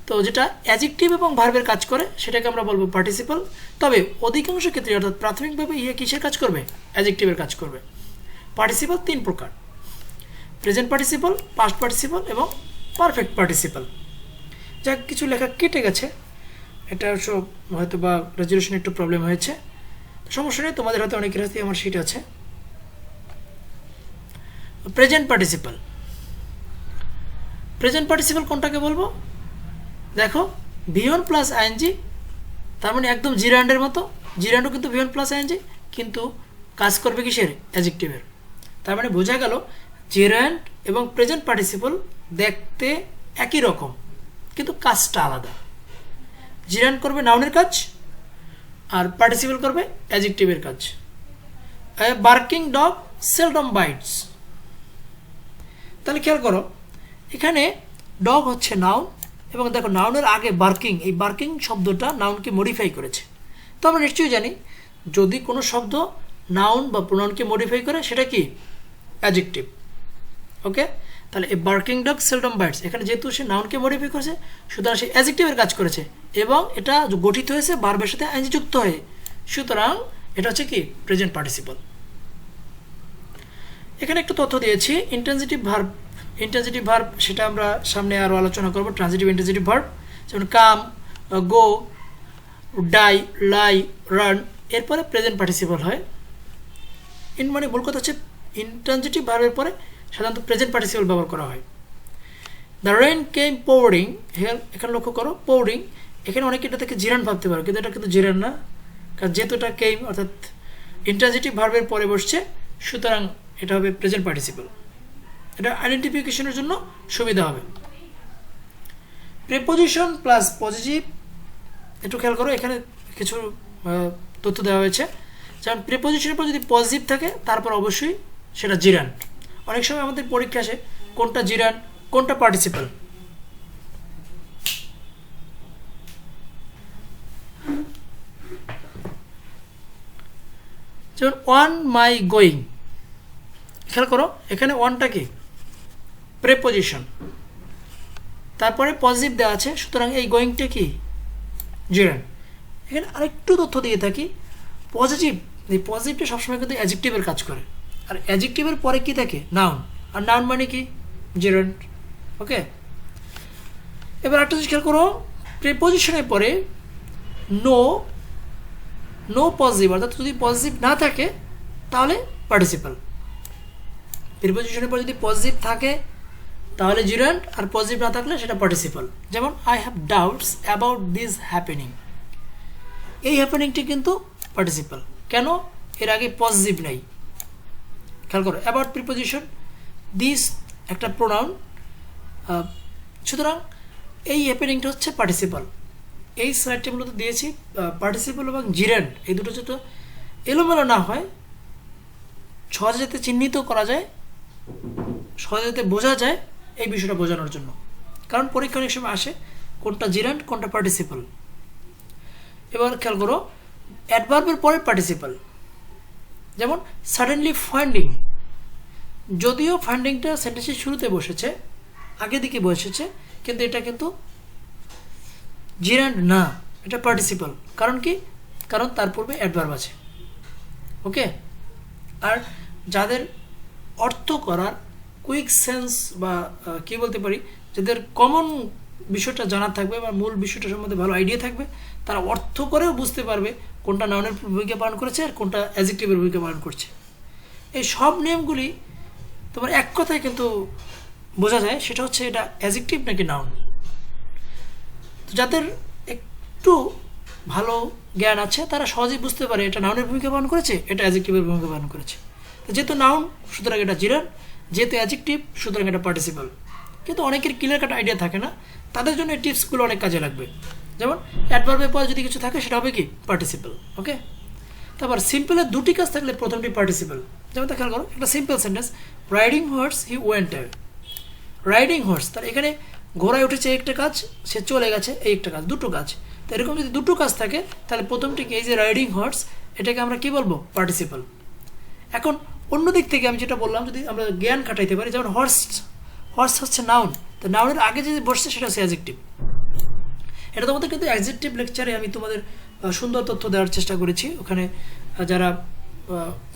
তো যেটা অ্যাডজেক্টিভ এবং ভার্বের কাজ করে সেটাকে আমরা বলবো পার্টিসিপল। তবে অধিকাংশ ক্ষেত্রে অর্থাৎ প্রাথমিকভাবে কিসের কাজ করবে? অ্যাডজেক্টিভের কাজ করবে। পার্টিসিপল 3 প্রকার: প্রেজেন্ট পার্টিসিপল, পাস্ট পার্টিসিপল এবং পারফেক্ট পার্টিসিপল। যা কিছু লেখা কেটে গেছে, এটা সব হয়তো বা রেজুলেশনে একটু প্রবলেম হয়েছে, সমস্যা নেই, তোমাদের হাতে অনেকের হাতে আমার শিট আছে। প্রেজেন্ট পার্টিসিপল, প্রেজেন্ট পার্টিসিপল কোনটাকে বলবো? দেখো ভিওন প্লাস আইএনজি, তার মানে একদম জিরান্ডের মতো। জিরান্ডও কিন্তু ভিওন প্লাস আইএনজি, কিন্তু কাজ করবে কিসের? অ্যাডজেক্টিভের। তার মানে বোঝা গেল জিরান্ড এবং প্রেজেন্ট পার্টিসিপল দেখতে একই রকম কিন্তু কাজটা আলাদা। জিরান্ড করবে নাউনের কাজ আর পার্টিসিপল করবে অ্যাডজেক্টিভের কাজ। Barking dog seldom bites. তাহলে খেয়াল করো, এখানে ডগ হচ্ছে নাউন এবং দেখো নাউনের আগে বার্কিং, এই বার্কিং শব্দটা নাউনকে মডিফাই করেছে। তো আমরা নিশ্চয়ই জানি যদি কোনো শব্দ নাউন বা প্রোনাউনকে মডিফাই করে সেটা কি? অ্যাডজেক্টিভ। ওকে, তাহলে এই বার্কিং ডগ সেলডম বাইটস, এখানে যেহেতু সে নাউনকে মডিফাই করেছে সুতরাং সে অ্যাডজেক্টিভের কাজ করেছে এবং এটা গঠিত হয়েছে ভার্বের সাথে আইএনজি যুক্ত হয়ে, সুতরাং এটা হচ্ছে কি? Present participle. এখানে একটু তথ্য দিয়েছি ইন্ট্রানজিটিভ ভার্ব। ইন্ট্রানজিটিভ ভার্ব সেটা আমরা সামনে আরও আলোচনা করব। ট্রানজিটিভ ইন্ট্রানজিটিভ ভার্ব যেমন কাম, গো, ডাই, লাই, রান, এরপরে প্রেজেন্ট পার্টিসিপল হয়। মানে মূল কথা হচ্ছে ইন্ট্রানজিটিভ ভার্বের পরে সাধারণত প্রেজেন্ট পার্টিসিপল ব্যবহার করা হয়। দ্য রেইন কেম পোরিং, এখানে লক্ষ্য করো পোরিং, এখানে অনেকে এটা থেকে জিরান ভাবতে পারো কিন্তু এটা কিন্তু জিরান না, কারণ যেহেতু এটা কেম অর্থাৎ ইন্ট্রানজিটিভ ভার্বের পরে বসছে সুতরাং এটা হবে প্রেজেন্ট পার্টিসিপল। এটা আইডেন্টিফিকেশনের জন্য সুবিধা হবে। প্রিপোজিশন প্লাস পজিটিভ, একটু খেয়াল করো এখানে কিছু তথ্য দেওয়া হয়েছে। যেমন প্রিপোজিশনের পর যদি পজিটিভ থাকে তারপর অবশ্যই সেটা জিরান। অনেক সময় আমাদের পরীক্ষা আসে কোনটা জিরান কোনটা পার্টিসিপল। যেমন ওয়ান মাই গোয়িং, খেয়াল করো এখানে ওয়ানটা কি? প্রিপোজিশন, তারপরে পজিটিভ দেওয়া আছে সুতরাং এই গোয়িংটা কি? জিরান। এখানে আরেকটু তথ্য দিয়ে থাকি, পজিটিভ, এই পজিটিভটা সবসময় কিন্তু অ্যাডজেক্টিভের কাজ করে আর অ্যাডজেক্টিভের পরে কি থাকে? নাউন, আর নাউন মানে কি? জিরান্ড। ওকে, এবার একটা জিনিস খেয়াল করো, প্রিপোজিশনের পরে নো পজিটিভ, অর্থাৎ যদি পজিটিভ না থাকে তাহলে পার্টিসিপল। প্রিপোজিশনের পর যদি পজিটিভ থাকে তাহলে জিরান্ড, আর পজিটিভ না থাকলে সেটা পার্টিসিপল। যেমন I have doubts about this happening, এই হ্যাপেনিংটি কিন্তু পার্টিসিপল। কেন? এর আগে পজিটিভ নেই। খেয়াল করো অ্যাবাউট প্রিপোজিশন, দিস একটা প্রোনাউন, সুতরাং এই হ্যাপেনিংটা হচ্ছে পার্টিসিপল। এই স্লাইডটা মূলত দিয়েছি পার্টিসিপল এবং জিরান্ড এই দুটো যাতে এলোমেলো না হয়, সহজে যাতে চিহ্নিত করা যায়, সহজে যাতে বোঝা যায়, এই বিষয়টা বোঝানোর জন্য। কারণ পরীক্ষা অনেক সময় আসে কোনটা জিরান্ড কোনটা পার্টিসিপল। এবার খেয়াল করো অ্যাডভার্বের পরে পার্টিসিপল, যেমন সাডেনলি ফাইন্ডিং, যদিও ফাইন্ডিংটা সেন্টেন্সের শুরুতে বসেছে, আগে দিকে বসেছে, কিন্তু এটা কিন্তু জিরান্ড না, এটা পার্টিসিপল। কারণ কি? কারণ তার পূর্বে অ্যাডভার্ব আছে। ওকে, আর যাদের অর্থ করার কুইক সেন্স বা কি বলতে পারি, যাদের কমন বিষয়টা জানা থাকবে বা মূল বিষয়টা সম্বন্ধে ভালো আইডিয়া থাকবে, তারা অর্থ করেও বুঝতে পারবে কোনটা নাউনের ভূমিকা পালন করেছে আর কোনটা অ্যাডজেক্টিভের ভূমিকা পালন করছে। এই সব নিয়মগুলি তোমার এক কথায় কিন্তু বোঝা যায়, সেটা হচ্ছে এটা অ্যাডজেক্টিভ নাকি নাউন। তো যাদের একটু ভালো জ্ঞান আছে তারা সহজেই বুঝতে পারে এটা নাউনের ভূমিকা পালন করেছে, এটা অ্যাডজেক্টিভের ভূমিকা পালন করেছে। তো যেহেতু নাউন সুতরাং এটা জিরান, যেহেতু অ্যাডজেক্টিভ সুতরাং এটা পার্টিসিপল। কিন্তু অনেকের ক্লিয়ার কাট আইডিয়া থাকে না, তাদের জন্য এই টিপসগুলো অনেক কাজে লাগবে। যেমন অ্যাডভার্বের পরে যদি কিছু থাকে সেটা হবে কি পার্টিসিপল। ওকে, তারপর সিম্পলের দুটি কাজ থাকলে প্রথমটি পার্টিসিপল। যেমন খেয়াল করো একটা simple sentence, riding horse he went away. Riding horse, তার এখানে ঘোড়ায় উঠেছে একটা কাজ, সে চলে গেছে এই একটা কাজ, দুটো কাজ। তো এরকম যদি দুটো কাজ থাকে তাহলে প্রথমটি কি, এই যে রাইডিং হর্স, এটাকে আমরা কি বলবো পার্টিসিপল। এখন অন্য দিক থেকে আমি যেটা বললাম, যদি আমরা জ্ঞান খাটাইতে পারি, যেমন হর্স, হর্স হচ্ছে নাউন, তো নাউনের আগে যে বসছে সেটা হচ্ছে অ্যাডজেক্টিভ। এটা তোমাদের কিন্তু অ্যাডজেক্টিভ লেকচারে আমি তোমাদের সুন্দর তথ্য দেওয়ার চেষ্টা করেছি। ওখানে যারা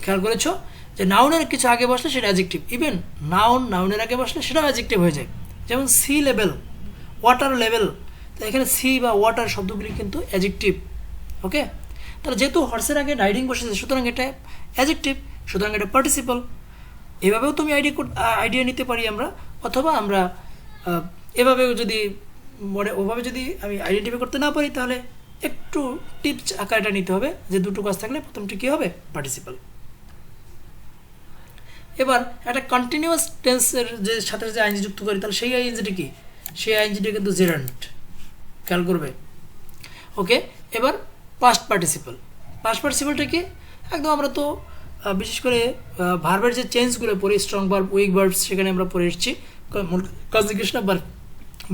খেয়াল করেছো যে নাউনের কিছু আগে বসলে সেটা অ্যাডজেক্টিভ, ইভেন নাউনের আগে বসলে সেটাও অ্যাডজেক্টিভ হয়ে যায়। যেমন সি লেভেল, ওয়াটার লেভেল, তো এখানে সি বা ওয়াটার শব্দগুলি কিন্তু অ্যাডজেক্টিভ। ওকে, তাহলে যেহেতু হর্সের আগে রাইডিং বসেছে সুতরাং এটা অ্যাডজেক্টিভ, সুতরাং এটা পার্টিসিপল। এভাবেও তুমি আইডিয়া নিতে পারি আমরা, অথবা আমরা এভাবেও যদি ওভাবে যদি আমি আইডেন্টিফাই করতে না পারি তাহলে একটু টিপস আকারটা নিতে হবে, যে দুটো কাজ থাকলে প্রথমটি কী হবে পার্টিসিপল। এবার একটা কন্টিনিউয়াস টেন্সের যে সাথে যে আইনজি যুক্ত করি, তাহলে সেই আইনজিটি কি, সেই আইনজিটি কিন্তু জেরান্ট, খেয়াল করবে। ওকে, এবার পাস্ট পার্টিসিপল। পাস্ট পার্টিসিপলটা কি, একদম আমরা তো বিশেষ করে ভার্বের যে চেঞ্জগুলো পড়ি, স্ট্রং ভার্ব, উইক ভার্ব, সেখানে আমরা পড়ে এসেছি। কনজুগেশন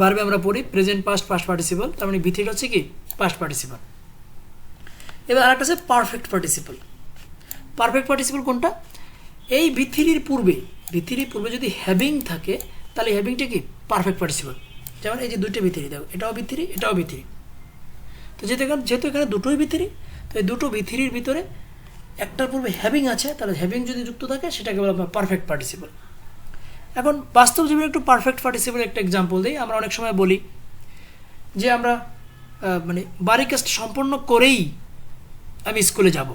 ভার্বে আমরা পড়ি প্রেজেন্ট পাস্ট, পাস্ট পার্টিসিপল, তার মানে ভিত্তিটা হচ্ছে কি পাস্ট পার্টিসিপল। এবার আরেকটা আছে পারফেক্ট পার্টিসিপল। পারফেক্ট পার্টিসিপল কোনটা, এই ভিত্তির পূর্বে যদি হ্যাভিং থাকে তাহলে হ্যাভিংটা কি পারফেক্ট পার্টিসিপল। যেমন এই যে দুইটা ভিত্তিরি, দেখো এটাও ভিত্তিরি এটাও ভিত্তিরি, তো যেহেতু এখানে দুটোই ভিত্তিরি, তো এই দুটো ভিত্তিরির ভিতরে একটার পূর্বে হ্যাভিং আছে, তাহলে হ্যাভিং যদি যুক্ত থাকে সেটাকে বলা হয় পারফেক্ট পার্টিসিপল। এখন বাস্তব জীবনে একটু পারফেক্ট পার্টিসিপল একটা এক্সাম্পল দিই। আমরা অনেক সময় বলি যে আমরা মানে বাড়ির কাজটা সম্পন্ন করেই আমি স্কুলে যাব,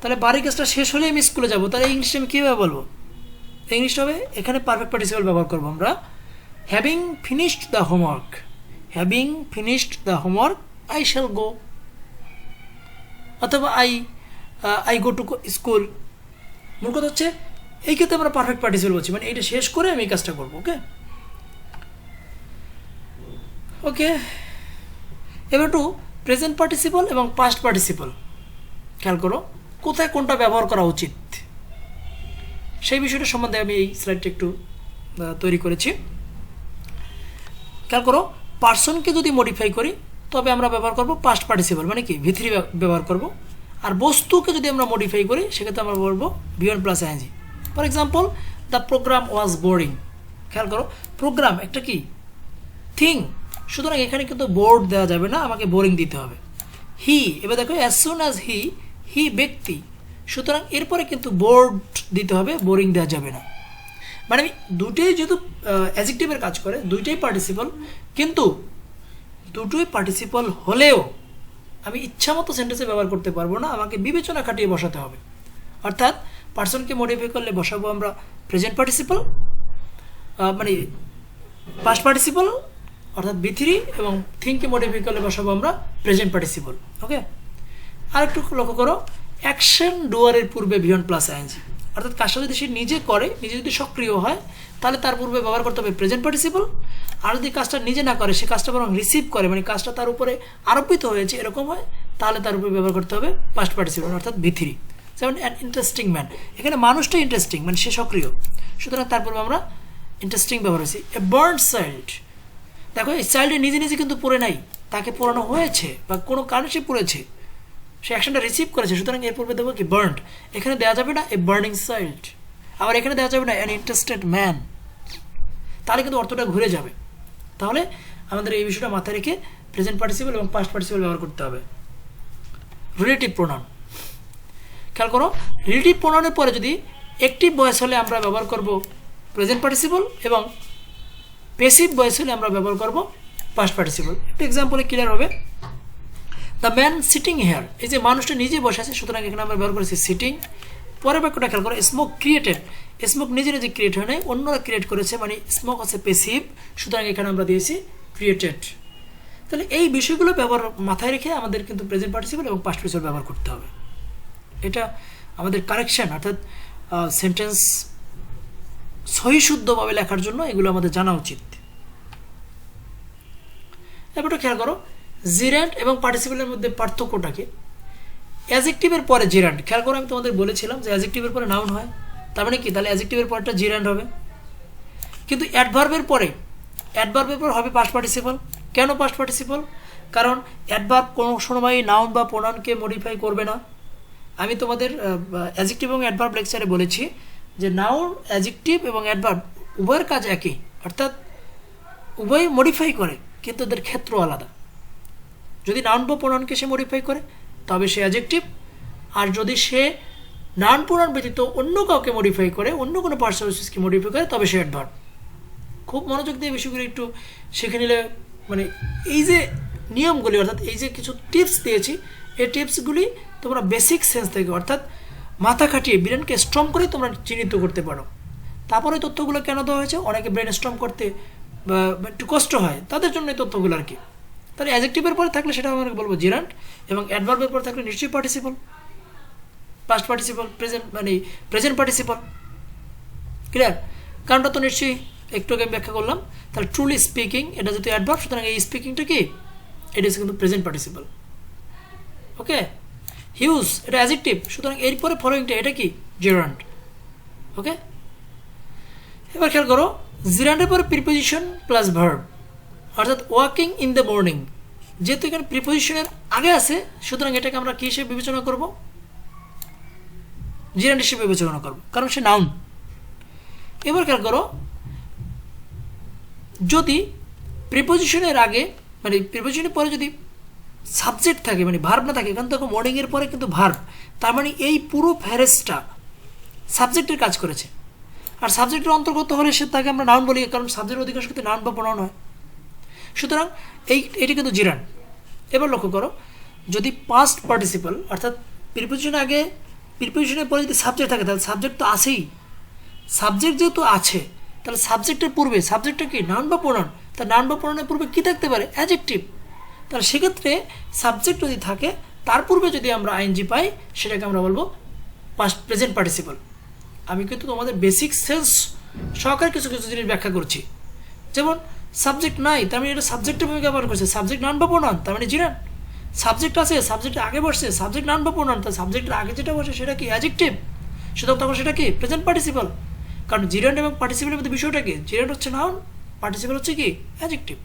তাহলে বাড়ির কাজটা শেষ হলে আমি স্কুলে যাব, তাহলে ইংলিশে আমি কীভাবে বলবো, ইংলিশটা হবে এখানে পারফেক্ট পার্টিসিপল ব্যবহার করবো আমরা, having finished the homework, having finished the homework I shall go, অথবা আই গো টু স্কুল। মূল কথা হচ্ছে এই ক্ষেত্রে আমরা পারফেক্ট পার্টিসিপল বলছি, মানে এটা শেষ করে আমি এই কাজটা করবো। ওকে ওকে, এবার একটু প্রেজেন্ট পার্টিসিপল এবং পাস্ট পার্টিসিপল খেয়াল করো, কোথায় কোনটা ব্যবহার করা উচিত সেই বিষয়টা সম্বন্ধে আমি এই স্লাইডটা একটু তৈরি করেছি। খেয়াল করো, পার্সনকে যদি মডিফাই করি তবে আমরা ব্যবহার করব পাস্ট পার্টিসিপল, মানে কি ভিথ্রি ব্যবহার করব। আর বস্তুকে যদি আমরা মডিফাই করি সেক্ষেত্রে আমরা বলবো V one plus ING. For example, the programme was boring. খেয়াল করো, প্রোগ্রাম একটা কি থিং, সুতরাং এখানে কিন্তু বোর্ড দেওয়া যাবে না, আমাকে বোরিং দিতে হবে। হি, এবার দেখো অ্যাজ সুন অ্যাজ হি ব্যক্তি, সুতরাং এরপরে কিন্তু বোর্ড দিতে হবে, বোরিং দেওয়া যাবে না। মানে আমি দুটোই যেহেতু অ্যাডজেক্টিভের কাজ করে, দুইটাই পার্টিসিপল, কিন্তু দুটোই পার্টিসিপল হলেও আমি ইচ্ছামতো সেন্টেন্সে ব্যবহার করতে পারবো না, আমাকে বিবেচনা খাটিয়ে বসাতে হবে। অর্থাৎ পার্সনকে মডিফাই করলে বসাবো আমরা প্রেজেন্ট পার্টিসিপল, মানে পাস্ট পার্টিসিপল অর্থাৎ বি3, এবং থিংকে মডিফাই করলে বসাবো আমরা প্রেজেন্ট পার্টিসিপল। ওকে, আর একটু লক্ষ্য করো, অ্যাকশন ডুয়ারের পূর্বে ভিওয়ান প্লাস আইএনজি, অর্থাৎ কাজটা যদি সে নিজে করে, নিজে যদি সক্রিয় হয় তাহলে তার পূর্বে ব্যবহার করতে হবে প্রেজেন্ট পার্টিসিপল। আর যদি কাজটা নিজে না করে, সে কাজটা বরং রিসিভ করে, মানে কাজটা তার উপরে আরোপিত হয়েছে এরকম হয়, তাহলে তার উপরে ব্যবহার করতে হবে পাস্ট পার্টিসিপল অর্থাৎ বি3। যেমন অ্যান ইন্টারেস্টিং ম্যান, এখানে মানুষটা ইন্টারেস্টিং, মানে সে সক্রিয়, সুতরাং তারপর আমরা ইন্টারেস্টিং ব্যবহার হয়েছি। এ বার্ন চাইল্ড, দেখো এই চাইল্ডে নিজে নিজে কিন্তু পড়ে নাই, তাকে পড়ানো হয়েছে বা কোনো কারণে সে পড়েছে, সে অ্যাকশনটা রিসিভ করেছে, সুতরাং এর পূর্বে দেবো কি বার্নড। এখানে দেওয়া যাবে না এ বার্নিং চাইল্ড, আবার এখানে দেওয়া যাবে না অ্যান ইন্টারেস্টেড ম্যান, তাহলে কিন্তু অর্থটা ঘুরে যাবে। তাহলে আমাদের এই বিষয়টা মাথায় রেখে প্রেজেন্ট পার্টিসিপল এবং পাস্ট পার্টিসিপল ব্যবহার করতে হবে। রিলেটিভ প্রোনাউন, খেয়াল করো, রিলেটিভ প্রোনাউনের পরে যদি অ্যাকটিভ ভয়েস হলে আমরা ব্যবহার করব প্রেজেন্ট পার্টিসিপল, এবং প্যাসিভ ভয়েস হলে আমরা ব্যবহার করব পাস্ট পার্টিসিপল। একটা এক্সাম্পলে ক্লিয়ার হবে, দ্য ম্যান সিটিং হেয়ার, এই যে মানুষটা নিজে বসে আছে, সুতরাং এখানে আমরা ব্যবহার করেছি সিটিং। পরের বাক্যটা খেয়াল করো, স্মোক ক্রিয়েটেড, স্মোক নিজে নিজে ক্রিয়েট হয় নাই, অন্যরা ক্রিয়েট করেছে, মানে স্মোক হচ্ছে প্যাসিভ, সুতরাং এখানে আমরা দিয়েছি ক্রিয়েটেড। তাহলে এই বিষয়গুলো ব্যবহার মাথায় রেখে আমাদের কিন্তু প্রেজেন্ট পার্টিসিপল এবং পাস্ট পার্টিসিপল ব্যবহার করতে হবে। এটা আমাদের কারেকশন, অর্থাৎ সেন্টেন্স সহিশুদ্ধভাবে লেখার জন্য এগুলো আমাদের জানা উচিত। এবারটা খেয়াল করো জিরান্ড এবং পার্টিসিপেলের মধ্যে পার্থক্যটাকে। অ্যাজেক্টিভের পরে জিরান্ড, খেয়াল করো আমি তোমাদের বলেছিলাম যে অ্যাজেক্টিভের পরে নাউন হয়, তার মানে কি তাহলে অ্যাজেক্টিভের পরটা জিরান্ড হবে। কিন্তু অ্যাডভার্বের পরে হবে পাস্ট পার্টিসিপল। কেন পাস্ট পার্টিসিপল? কারণ অ্যাডভার্ব কোনো সময় নাউন বা প্রোনাউনকে মডিফাই করবে না। আমি তোমাদের অ্যাজেক্টিভ এবং অ্যাডভার্ব লেকচারে বলেছি যে নাউন, অ্যাজেক্টিভ এবং অ্যাডভার্ব উভয়ের কাজ একই, অর্থাৎ উভয় মডিফাই করে, কিন্তু এদের ক্ষেত্র আলাদা। যদি নাউন বা প্রোনাউনকে সে মডিফাই করে তবে সে অ্যাজেক্টিভ, আর যদি সে নাউন প্রোনাউন ব্যতীত অন্য কাউকে মডিফাই করে, অন্য কোনো পার্সোনালিটিসকে মডিফাই করে, তবে সে অ্যাডভার্ব। খুব মনোযোগ দিয়ে বিষয়গুলো একটু শিখে নিলে, মানে এই যে নিয়মগুলি অর্থাৎ এই যে কিছু টিপস দিয়েছি, এই টিপসগুলি তোমরা বেসিক সেন্স থেকে অর্থাৎ মাথা খাটিয়ে ব্রেনকে স্ট্রং করে তোমরা চিহ্নিত করতে পারো। তারপরে তথ্যগুলো কেন দেওয়া হয়েছে, অনেকে ব্রেন স্ট্রং করতে একটু কষ্ট হয়, তাদের জন্য এই তথ্যগুলো আর কি। তাহলে অ্যাজেক্টিভের পরে থাকলে সেটা আমরা বলবো জিরান্ড, এবং অ্যাডভার্বের পরে থাকলে নিশ্চয়ই পার্টিসিপল, পাস্ট পার্টিসিপল, প্রেজেন্ট মানে প্রেজেন্ট পার্টিসিপল। ক্লিয়ার? কারণটা তো নিশ্চয়ই একটু আগে আমি ব্যাখ্যা করলাম। তাহলে ট্রুলি স্পিকিং এটা যেহেতু অ্যাডভার্ব, সুতরাং এই স্পিকিংটা কি, এটা হচ্ছে কিন্তু প্রেজেন্ট পার্টিসিপল। ওকে, হিউজ এটা অ্যাজেক্টিভ, সুতরাং এরপরে ফলোইংটা এটা কি, জিরান্ড। ওকে, এবার খেয়াল করো জিরান্ডের পরে প্রিপোজিশন প্লাস ভার্ব, অর্থাৎ ওয়াকিং ইন দ্য মর্নিং। যেহেতু এখানে প্রিপোজিশনের আগে আছে, সুতরাং এটাকে আমরা কি হিসেবে বিবেচনা করব, জিরান্ড হিসেবে বিবেচনা করব, কারণ সে নাউন। এবার খেয়াল করো যদি প্রিপোজিশনের আগে মানে প্রিপোজিশনের পরে যদি সাবজেক্ট থাকে মানে ভার্ব না থাকে, কারণ তখন মর্নিংয়ের পরে কিন্তু ভার্ব, তার মানে এই পুরো ফ্রেজটা সাবজেক্টের কাজ করেছে। আর সাবজেক্টের অন্তর্গত হলে সে তাকে আমরা নাউন বলি, কারণ সাবজেক্টের অধিকাংশ কিন্তু নাউন বা প্রোনাউন হয়। সুতরাং এটি কিন্তু জিরান্ড। এবার লক্ষ্য করো যদি পাস্ট পার্টিসিপল অর্থাৎ প্রিপোজিশনের আগে প্রিপোজিশনের পরে যদি সাবজেক্ট থাকে, তাহলে সাবজেক্ট তো আছেই। সাবজেক্ট যেহেতু আছে, তাহলে সাবজেক্টের পূর্বে সাবজেক্টটা কি, নাউন বা প্রোনাউন। তাহলে নাউন বা প্রোনাউনের পূর্বে কী থাকতে পারে, অ্যাডজেক্টিভ। তাহলে সেক্ষেত্রে সাবজেক্ট যদি থাকে তার পূর্বে যদি আমরা আইএনজি পাই, সেটাকে আমরা বলবো পাস্ট প্রেজেন্ট পার্টিসিপল। আমি কিন্তু তোমাদের বেসিক সেন্স সহকারে কিছু কিছু জিনিস ব্যাখ্যা করছি। যেমন সাবজেক্ট নাই, তার মানে এটা সাবজেক্টের ভূমিকা পালন করছে, সাবজেক্ট নাউন বা প্রোনাউন, তার মানে জিরান্ড। সাবজেক্ট আছে, সাবজেক্টের আগে বসছে, সাবজেক্ট নাউন বা প্রোনাউন, তার সাবজেক্টের আগে যেটা বসে সেটা কি, অ্যাডজেক্টিভ। সুতরাং তখন সেটা কি, প্রেজেন্ট পার্টিসিপল। কারণ জিরান্ড এবং পার্টিসিপলের মধ্যে বিষয়টা কি, জিরান্ড হচ্ছে নাউন, পার্টিসিপল হচ্ছে কি, অ্যাডজেক্টিভ।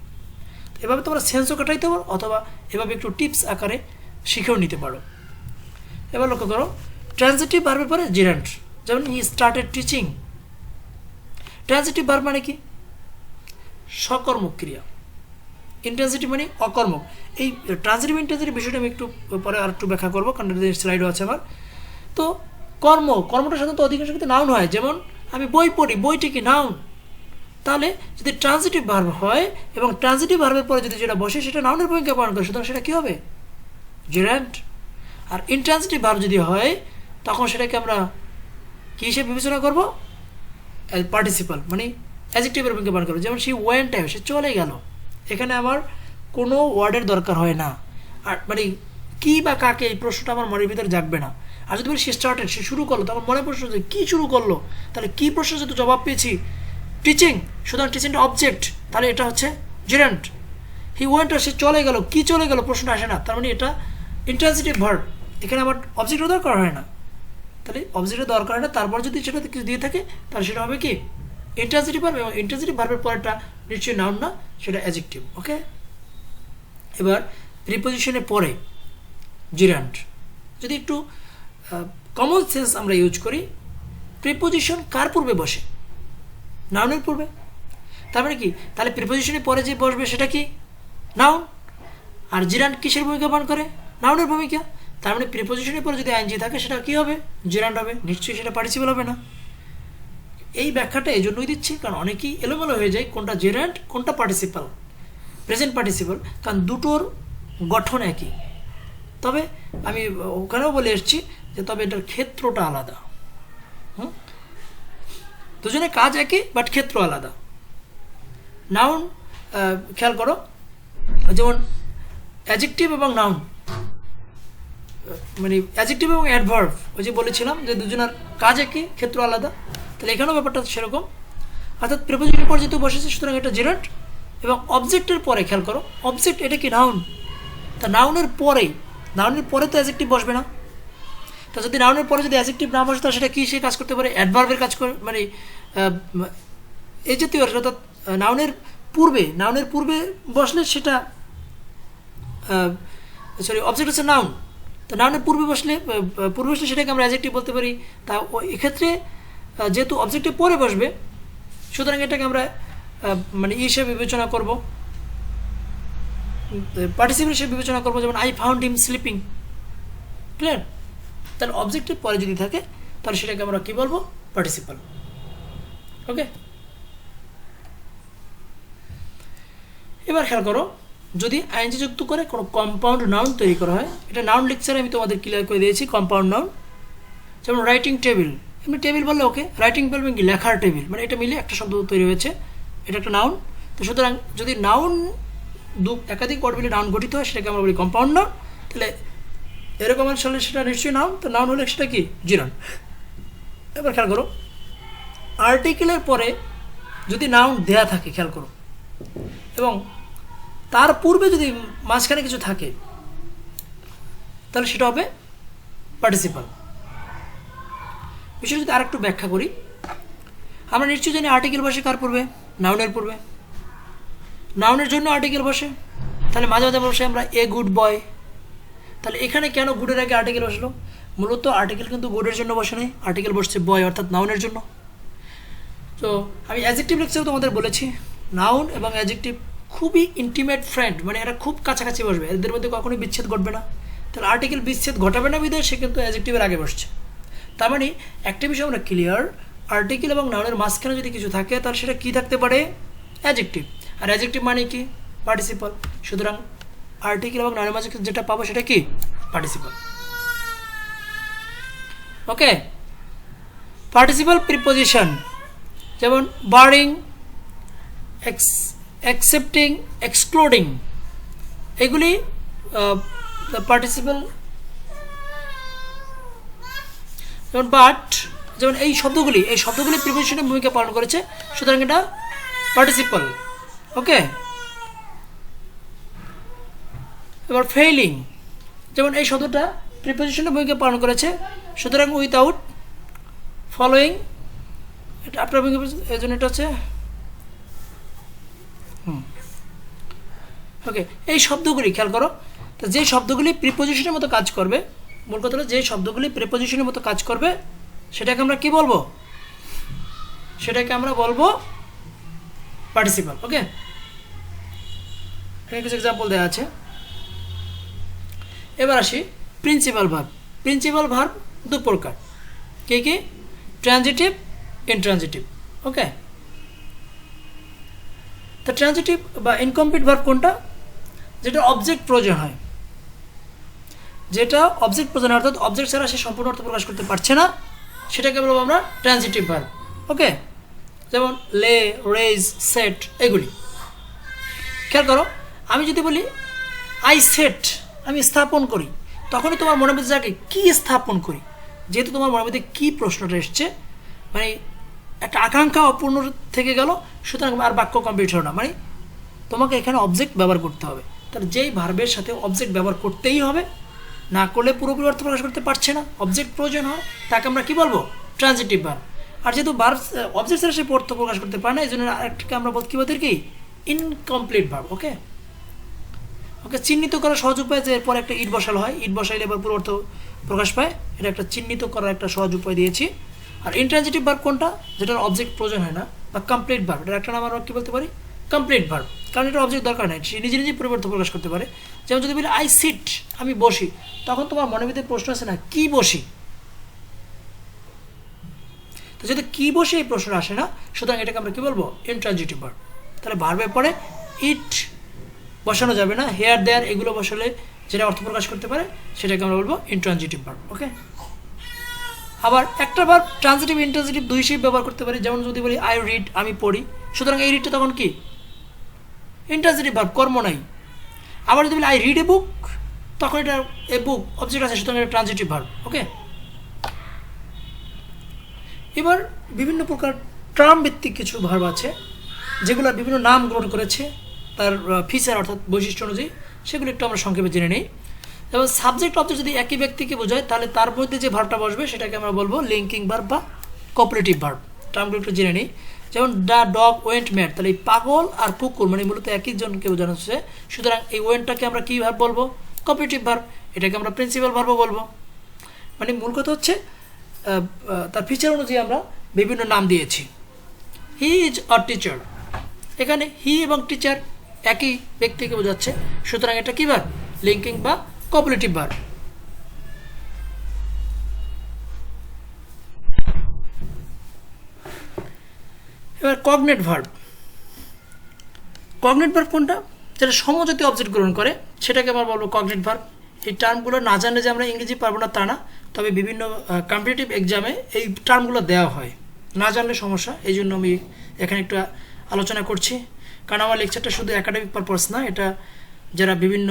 এভাবে তোমরা সেন্সও কাটাইতে পারো, অথবা এভাবে একটু টিপস আকারে শিখেও নিতে পারো। এবার লক্ষ্য করো ট্রানজিটিভ ভার্বের পরে জিরান্ড, যেমন he started teaching. Transitive verb মানে কি, সকর্মক ক্রিয়া। ইন্ট্রানজিটিভ মানে অকর্মক। এই ট্রানজিটিভ ইন্ট্রানজিটিভ বিষয়টা আমি একটু পরে আর একটু ব্যাখ্যা করবো, কারণ স্লাইডও আছে আমার। তো কর্মটা সাধারণত অধিকাংশ কিন্তু নাউন হয়, যেমন আমি বই পড়ি, বইটি কি নাউন। তাহলে যদি ট্রানজিটিভ ভার্ব হয় এবং ট্রানজিটিভ ভার্বের পরে যদি যেটা বসে সেটা নাউনের ভূমিকা পালন করে, সুতরাং সেটা কী হবে, জিরান্ড। আর ইনট্রানজিটিভ ভার্ব যদি হয় তখন সেটাকে আমরা কী হিসেবে বিবেচনা করব, পার্টিসিপাল মানে অ্যাডজেক্টিভের ভূমিকা পালন করবো। যেমন সে ওয়েন্ট, সে চলে গেল, এখানে আমার কোনো ওয়ার্ডের দরকার হয় না, আর মানে কী বা কাকে এই প্রশ্নটা আমার মনের ভিতরে জাগবে না। আর যদি বলি সে স্টার্টেড, সে শুরু করলো, তখন মনে প্রশ্ন যে কী শুরু করলো, তাহলে কী প্রশ্ন যেহেতু জবাব পেয়েছি টিচিং, সুতরাং টিচিংটা অবজেক্ট, তাহলে এটা হচ্ছে জিরান্ড। হি ওয়েন্ট, সে চলে গেল, কী চলে গেল প্রশ্ন আসে না, তার মানে এটা ইন্ট্রানজিটিভ ভার্ব, এখানে আমার অবজেক্টের দরকার হয় না। তাহলে অবজেক্টের দরকার হয় না, তারপর যদি সেটা কিছু দিয়ে থাকে তাহলে সেটা হবে কি, ইন্ট্রানজিটিভ ভার্ব। এবং ইন্ট্রানজিটিভ ভার্বের পরেরটা নিশ্চয়ই নাউন না, সেটা অ্যাডজেক্টিভ। ওকে, এবার প্রিপোজিশনের পরে জিরান্ড। যদি একটু কমন সেন্স আমরা ইউজ করি, প্রিপোজিশন কার পূর্বে বসে, নাউনের পূর্বে। তার মানে কি, তাহলে প্রিপোজিশনের পরে যে বসবে সেটা কি, নাউন। আর জিরান্ড কিসের ভূমিকা পালন করে, নাউনের ভূমিকা। তার মানে প্রিপোজিশনের পরে যদি আইএনজি থাকে সেটা কী হবে, জিরান্ড হবে, নিশ্চয়ই সেটা পার্টিসিপল হবে না। এই ব্যাখ্যাটা এই জন্যই দিচ্ছি কারণ অনেকেই এলোমেলো হয়ে যায় কোনটা জিরান্ড কোনটা পার্টিসিপাল, প্রেজেন্ট পার্টিসিপাল, কারণ দুটোর গঠন একই। তবে আমি ওখানেও বলে এসেছি যে তবে এটার ক্ষেত্রটা আলাদা। দুজনে কাজ একই বাট ক্ষেত্র আলাদা। নাউন খেয়াল করো, যেমন অ্যাডজেক্টিভ এবং নাউন মানে অ্যাডজেক্টিভ এবং অ্যাডভার্ব, ওই যে বলেছিলাম যে দুজনের কাজ একই, ক্ষেত্র আলাদা। তাহলে এখানেও ব্যাপারটা সেরকম। অর্থাৎ প্রিপোজিশনের পর যেহেতু বসেছে সুতরাং এটা জেরান্ড। এবং অবজেক্টের পরে খেয়াল করো, অবজেক্ট এটা কি নাউন, তা নাউনের পরে তো অ্যাডজেক্টিভ বসবে না। তা যদি নাউনের পরে যদি অ্যাডজেক্টিভ না বসে তাহলে সেটা কি সে কাজ করতে পারে, অ্যাডভার্বের কাজ করে, মানে এই জাতীয় অর্থাৎ নাউনের পূর্বে বসলে সেটা অবজেক্ট হচ্ছে নাউন। তো নাউনের পূর্বে বসলে সেটাকে আমরা অ্যাডজেক্টিভ বলতে পারি। তা এক্ষেত্রে যেহেতু অবজেক্টের পরে বসবে সুতরাং এটাকে আমরা মানে হিসেবে বিবেচনা করব, পার্টিসিপেল হিসেবে বিবেচনা করবো। যেমন I found him sleeping, clear? তাহলে অবজেক্টের পরে যদি থাকে তাহলে সেটাকে আমরা কি বলবো, পার্টিসিপাল। ওকে, এবার খেয়াল করো, যদি আইএনজি যুক্ত করে কোনো কম্পাউন্ড নাউন তৈরি করা হয়, এটা নাউন লেকচারে আমি তোমাদের ক্লিয়ার করে দিয়েছি কম্পাউন্ড নাউন। যেমন রাইটিং টেবিল, এমনি টেবিল বললে ওকে, রাইটিং বলবেন কি লেখার টেবিল, মানে এটা মিলে একটা শব্দ তৈরি হয়েছে, এটা একটা নাউন। তো সুতরাং যদি নাউন একাধিক ওয়ার্ড মিলে নাউন গঠিত হয় সেটাকে আমরা বলি কম্পাউন্ড নাউন। তাহলে এরকম আসলে সেটা নিশ্চয়ই নাউন, তো নাউন হলে সেটা কি জিরান্ড। এবার খেয়াল করো, আর্টিকেলের পরে যদি নাউন দেয়া থাকে খেয়াল করো, এবং তার পূর্বে যদি মাঝখানে কিছু থাকে তাহলে সেটা হবে পার্টিসিপাল। বিষয় যদি আর একটু ব্যাখ্যা করি, আমরা নিশ্চয়ই জানি আর্টিকেল বসে কার পূর্বে, নাউনের পূর্বে। নাউনের জন্য আর্টিকেল বসে, তাহলে মাঝে মাঝে বসে আমরা এ গুড বয়। তাহলে এখানে কেন গুডের আগে আর্টিকেল বসলো? মূলত আর্টিকেল কিন্তু গুডের জন্য বসে নেই, আর্টিকেল বসছে বয় অর্থাৎ নাউনের জন্য। তো আমি অ্যাডজেক্টিভ লেকচারে তোমাদের বলেছি নাউন এবং অ্যাডজেক্টিভ খুবই ইন্টিমেট ফ্রেন্ড, মানে এরা খুব কাছাকাছি বসবে, এদের মধ্যে কখনোই বিচ্ছেদ ঘটবে না। তাহলে আর্টিকেল বিচ্ছেদ ঘটাবে না বিধায় সে কিন্তু অ্যাডজেক্টিভের আগে বসছে। তার মানে একটা বিষয় আমরা ক্লিয়ার, আর্টিকেল এবং নাউনের মাঝখানে যদি কিছু থাকে তাহলে সেটা কি থাকতে পারে, অ্যাডজেক্টিভ। আর অ্যাডজেক্টিভ মানে কি, পার্টিসিপাল। সুতরাং আর্টিকেল এবং নাউনের মাঝে যেটা পাবো সেটা কি, পার্টিসিপাল। ওকে, পার্টিসিপাল প্রিপোজিশন যেমন বারিং, অ্যাকসেপ্টিং, এক্সক্লুডিং, এগুলি পার্টিসিপাল। যেমন বাট, যেমন এই শব্দগুলি প্রিপোজিশনের ভূমিকা পালন করেছে, সুতরাং এটা পার্টিসিপাল। ওকে, এবার ফেইলিং, যেমন এই শব্দটা প্রিপোজিশনের ভূমিকা পালন করেছে, সুতরাং উইথাউট ফলোয়িং, এটা আপনার ভূমিকা, এই জন্য এটা হচ্ছে ওকে। এই শব্দগুলি খেয়াল করো, তো যে শব্দগুলি প্রিপোজিশনের মতো কাজ করবে, মূল কথা হলো যে শব্দগুলি প্রিপোজিশনের মতো কাজ করবে সেটাকে আমরা কি বলবো, সেটাকে আমরা বলবো পার্টিসিপাল। ওকে, এখানে কিছু এক্সাম্পল দেওয়া আছে। এবার আসি প্রিন্সিপাল ভার্ব। প্রিন্সিপাল ভার্ব দু প্রকার, কি কি, ট্রানজিটিভ, ইনট্রানজিটিভ। ওকে, তো ট্রানজিটিভ বা ইনকমপ্লিট ভার্ব কোনটা, যেটা অবজেক্ট প্রয়োজন হয়, অর্থাৎ অবজেক্ট ছাড়া সে সম্পূর্ণ অর্থ প্রকাশ করতে পারছে না, সেটাকে বলবো আমরা ট্রানজিটিভ ভার্ব। ওকে, যেমন লে, রেজ, সেট, এগুলি। খেয়াল করো, আমি যদি বলি আই সেট, আমি স্থাপন করি, তখনই তোমার মনের মধ্যে যাকে কি স্থাপন করি, যেহেতু তোমার মনের মধ্যে কি প্রশ্নটা এসছে, মানে একটা আকাঙ্ক্ষা অপূর্ণ থেকে গেল, সুতরাং আর বাক্য কমপ্লিট হলো না, মানে তোমাকে এখানে অবজেক্ট ব্যবহার করতে হবে। তাহলে যেই ভার্বের সাথে অবজেক্ট ব্যবহার করতেই হবে, না করলে পুরোপুরি অর্থ প্রকাশ করতে পারছে না, অবজেক্ট প্রয়োজন হয়, তাকে আমরা কি বলবো, ট্রানজিটিভ ভার্ব। আর যেহেতু ভার্ব অবজেক্ট ছাড়া সে অর্থ প্রকাশ করতে পারে না, এই জন্য আরেকটাকে আমরা কি বলতে কি, ইনকমপ্লিট ভার্ব। ওকে, ওকে, চিহ্নিত করার সহজ উপায় যে এরপর একটা ইট বসানো হয়, ইট বসাইলে এবার পুরো অর্থ প্রকাশ পায়, এটা একটা চিহ্নিত করার একটা সহজ উপায় দিয়েছি। আর ইনট্রানজিটিভ ভার্ব কোনটা, যেটার অবজেক্ট প্রয়োজন হয় না, বা কমপ্লিট ভার্ব, এটার একটা নাম আমরা কি বলতে পারি, কমপ্লিট ভার্ব, কারণ এটা অবজেক্ট দরকার নেই, সে নিজে নিজে পরিবর্তন প্রকাশ করতে পারে। যেমন যদি বলি আই সিট, আমি বসি, তখন তোমার মনের ভিতরে প্রশ্ন আছে না, কি বসি, তো যদি কি বসে এই প্রশ্ন আসে না, সুতরাং এটাকে আমরা কি বলবো, ইনট্রানজিটিভ ভার্ব। তাহলে ভার্বের পরে ইট বসানো যাবে না, হেয়ার দেয়ার এগুলো বসালে যেটা অর্থ প্রকাশ করতে পারে সেটাকে আমরা বলবো ইনট্রানজিটিভ ভার্ব। ওকে, আবার একটা ভার্ব ট্রানজিটিভ, ইনট্রানজিটিভ দুই হিসেবে ব্যবহার করতে পারি। যেমন যদি বলি আই রিড, আমি পড়ি, সুতরাং এই রিডটা তখন কি, ইনট্রানজিটিভ ভার্ব, কর্ম নাই। আবার যদি বলি আই রিড এ বুক, তখন এটা এ বুক অবজেক্ট আছে, সুতরাং এটা ট্রানজিটিভ ভার্ব। ওকে, এবার বিভিন্ন প্রকার টার্ম ভিত্তিক কিছু ভার্ব আছে যেগুলো বিভিন্ন নাম গ্রহণ করেছে তার ফিচার অর্থাৎ বৈশিষ্ট্য অনুযায়ী, সেগুলো একটু আমরা সংক্ষেপে জেনে নিই। এবং সাবজেক্ট অবজেক্ট যদি একই ব্যক্তিকে বোঝায় তাহলে তার মধ্যে যে ভার্বটা বসবে সেটাকে আমরা বলবো লিঙ্কিং ভার্ব বা কপারেটিভ ভার্ব। টার্মগুলো একটু জেনে নিই। যেমন দ্য ডগ ওয়েন্ট ম্যাড, তাহলে এই পাগল আর কুকুর মানে মূলত একই জনকে বোঝানো হচ্ছে, সুতরাং এই ওয়েন্টটাকে আমরা কী ভার্ব বলবো? Cooperative verb. এটাকে আমরা প্রিন্সিপাল ভার্বও বলবো। মানে মূল কথা হচ্ছে তার ফিচার অনুযায়ী আমরা বিভিন্ন নাম দিয়েছি। হি ইজ আ টিচার, এখানে হি এবং টিচার একই ব্যক্তিকে বোঝাচ্ছে, সুতরাং এটা কী ভার্ব? লিঙ্কিং বা কপারেটিভ ভার্ব। এবার কগনেট ভার্ব। কগনেট ভার্ব কোনটা? যেটা সমজাতীয় অবজেক্ট গ্রহণ করে সেটাকে আমরা বলবো কগনেট ভার্ব। এই টার্মগুলো না জানলে যে আমরা ইংরেজি পারবো না তা না, তবে বিভিন্ন কম্পিটিটিভ এক্সামে এই টার্মগুলো দেওয়া হয়, না জানলে সমস্যা। এই জন্য আমি এখানে একটু আলোচনা করছি, কারণ আমার লেকচারটা শুধু একাডেমিক পারপাস না, এটা যারা বিভিন্ন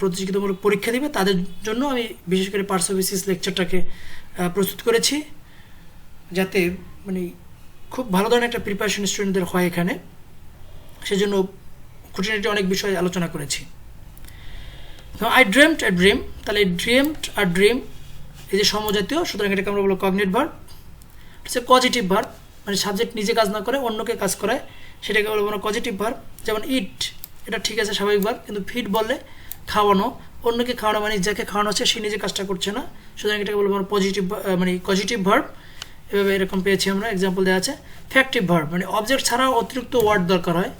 প্রতিযোগিতামূলক পরীক্ষা দিবে তাদের জন্য আমি বিশেষ করে পার্টস অফ স্পিচ লেকচারটাকে প্রস্তুত করেছি, যাতে মানে খুব ভালো ধরনের একটা প্রিপারেশন স্টুডেন্টদের হয় এখানে, সেজন্য খুঁটিনাটি অনেক বিষয় আলোচনা করেছি। আই ড্রিমড এ ড্রিম, তাহলে ড্রিমড আর ড্রিম এই যে সমজাতীয়, সুতরাং এটাকে আমরা বলবো কগনেট ভার্ব। হচ্ছে পজিটিভ ভার্ব, মানে সাবজেক্ট নিজে কাজ না করে অন্যকে কাজ করায়, সেটাকে বলবো না পজিটিভ ভার্ব। যেমন ইট, এটা ঠিক আছে স্বাভাবিক ভার্ব, কিন্তু ফিড বললে খাওয়ানো, অন্যকে খাওয়ানো মানে যাকে খাওয়ানো হচ্ছে সে নিজে কাজটা করছে না, সুতরাং এটাকে বলবো পজিটিভ মানে পজিটিভ ভার্ব। এভাবে এরকম পেয়েছি আমরা, এক্সাম্পল দেওয়া আছে। ফ্যাক্টিভ ভার্ব মানে অবজেক্ট ছাড়াও অতিরিক্ত ওয়ার্ড দরকার হয়,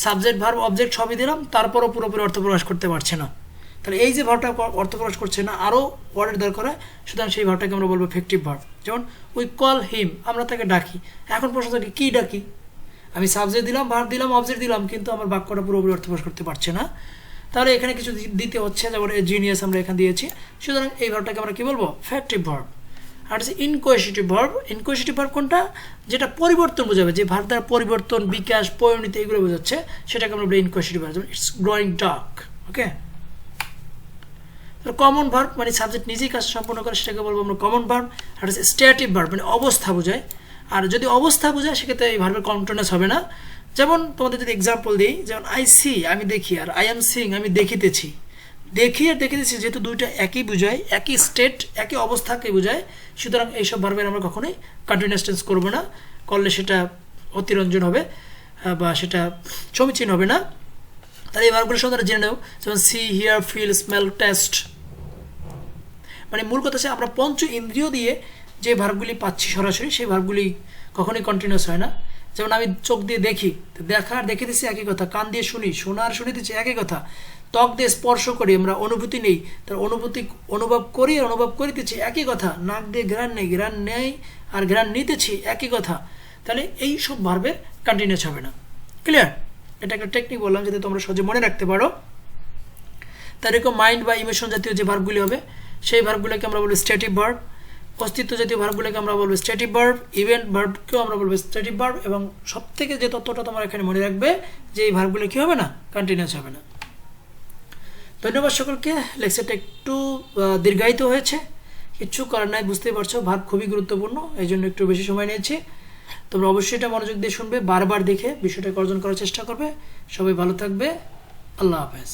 সাবজেক্ট ভার্ব অবজেক্ট সবই দিলাম তারপরও পুরোপুরি অর্থ প্রকাশ করতে পারছে না, তাহলে এই যে ভার্বটা অর্থ প্রকাশ করছে না, আরও ওয়ার্ডের দরকার হয়, সুতরাং সেই ভার্বটাকে আমরা বলবো ফ্যাক্টিভ ভার্ব। যেমন উই কল হিম, আমরা তাকে ডাকি। এখন প্রশ্ন থাকে কী ডাকি? আমি সাবজেক্ট দিলাম, ভার্ব দিলাম, অবজেক্ট দিলাম, কিন্তু আমার বাক্যটা পুরোপুরি অর্থ প্রকাশ করতে পারছে না, তাহলে এখানে কিছু দিতে হচ্ছে, যেমন এ জিনিয়াস আমরা এখানে দিয়েছি, সুতরাং এই ভার্বটাকে আমরা কী বলবো? ফ্যাক্টিভ ভার্ব। আর হচ্ছে ইনকোয়েশিটিভ ভার্ব। ইনকোয়েশিটিভ ভার্ব কোনটা? যেটা পরিবর্তন বোঝাবে, যে ভার্ব দ্বারা পরিবর্তন, বিকাশ, পরিণতি এগুলো বোঝাচ্ছে, সেটাকে আমরা বলি ইনকোয়েশিটিভ ভার্ব। যেমন it's growing dark. Okay. Common verb মানে সাবজেক্ট নিজেই কাজ সম্পন্ন করে, সেটাকে বলবো আমরা কমন ভার্ব। আর হচ্ছে স্ট্যাটিভ ভার্ব মানে অবস্থা বোঝায়, আর যদি অবস্থা বোঝায় সেক্ষেত্রে এই ভার্বের কন্টিনিউয়াস হবে না। যেমন তোমাদের যদি এক্সাম্পল দিই, যেমন আই সি আমি দেখি, আর আই এম সিং আমি দেখিতেছি। দেখি আর দেখিতেছি যেহেতু দুইটা একই বোঝায়, একই স্টেট একই অবস্থাকে বোঝায়, সুতরাং এইসব ভার্বের আমরা কখনোই কন্টিনিউয়াস টেন্স করবো না, করলে সেটা অতিরঞ্জন হবে বা সেটা সমীচীন হবে না। তাহলে এই ভার্বগুলো সম্বন্ধে জেনে নেব। যেমন see, hear, feel, smell, taste, মানে মূল কথা হচ্ছে আমরা পঞ্চ ইন্দ্রিয় দিয়ে যে ভার্বগুলি পাচ্ছি সরাসরি, সেই ভার্বগুলি কখনোই কন্টিনিউয়াস হয় না। যেমন আমি চোখ দিয়ে দেখি, দেখা আর দেখিতেছি একই কথা, কান দিয়ে শুনি, শোনা আর শুনিতেছি একই কথা, ত্বক দিয়ে স্পর্শ করি, আমরা অনুভূতি নেই, তার অনুভূতি অনুভব করি আর অনুভব করিতেছি একই কথা, নাক দিয়ে ঘ্রাণ নেই, ঘ্রাণ নেই আর ঘ্রাণ নিতেছি একই কথা, তাহলে এই সব ভার্বের কন্টিনিউয়াস হবে না। ক্লিয়ার? এটা একটা টেকনিক বললাম যাতে তোমরা সহজে মনে রাখতে পারো। তার এরকম মাইন্ড বা ইমোশন জাতীয় যে ভার্বগুলি হবে সেই ভার্বগুলোকে আমরা বলবো স্ট্যাটিভ ভার্ব। অস্তিত্ব জাতীয় ভার্বগুলোকে আমরা বলবো স্ট্যাটিভ ভার্ব। ইভেন্ট ভার্বকেও আমরা বলবো স্ট্যাটিভ ভার্ব। এবং সব থেকে যে তথ্যটা তোমরা এখানে মনে রাখবে যে এই ভার্বগুলো কী হবে না? কন্টিনিউয়াস হবে না। ধন্যবাদ সকলকে। লেকচারটা একটু দীর্ঘায়িত হয়েছে, কিচ্ছু করার নাই, বুঝতেই পারছো ভার্ব খুবই গুরুত্বপূর্ণ, এই জন্য একটু বেশি সময় নিয়েছি। তোমরা অবশ্যই এটা মনোযোগ দিয়ে শুনবে, বারবার দেখে বিষয়টাকে অর্জন করার চেষ্টা করবে। সবাই ভালো থাকবে। আল্লাহ হাফেজ।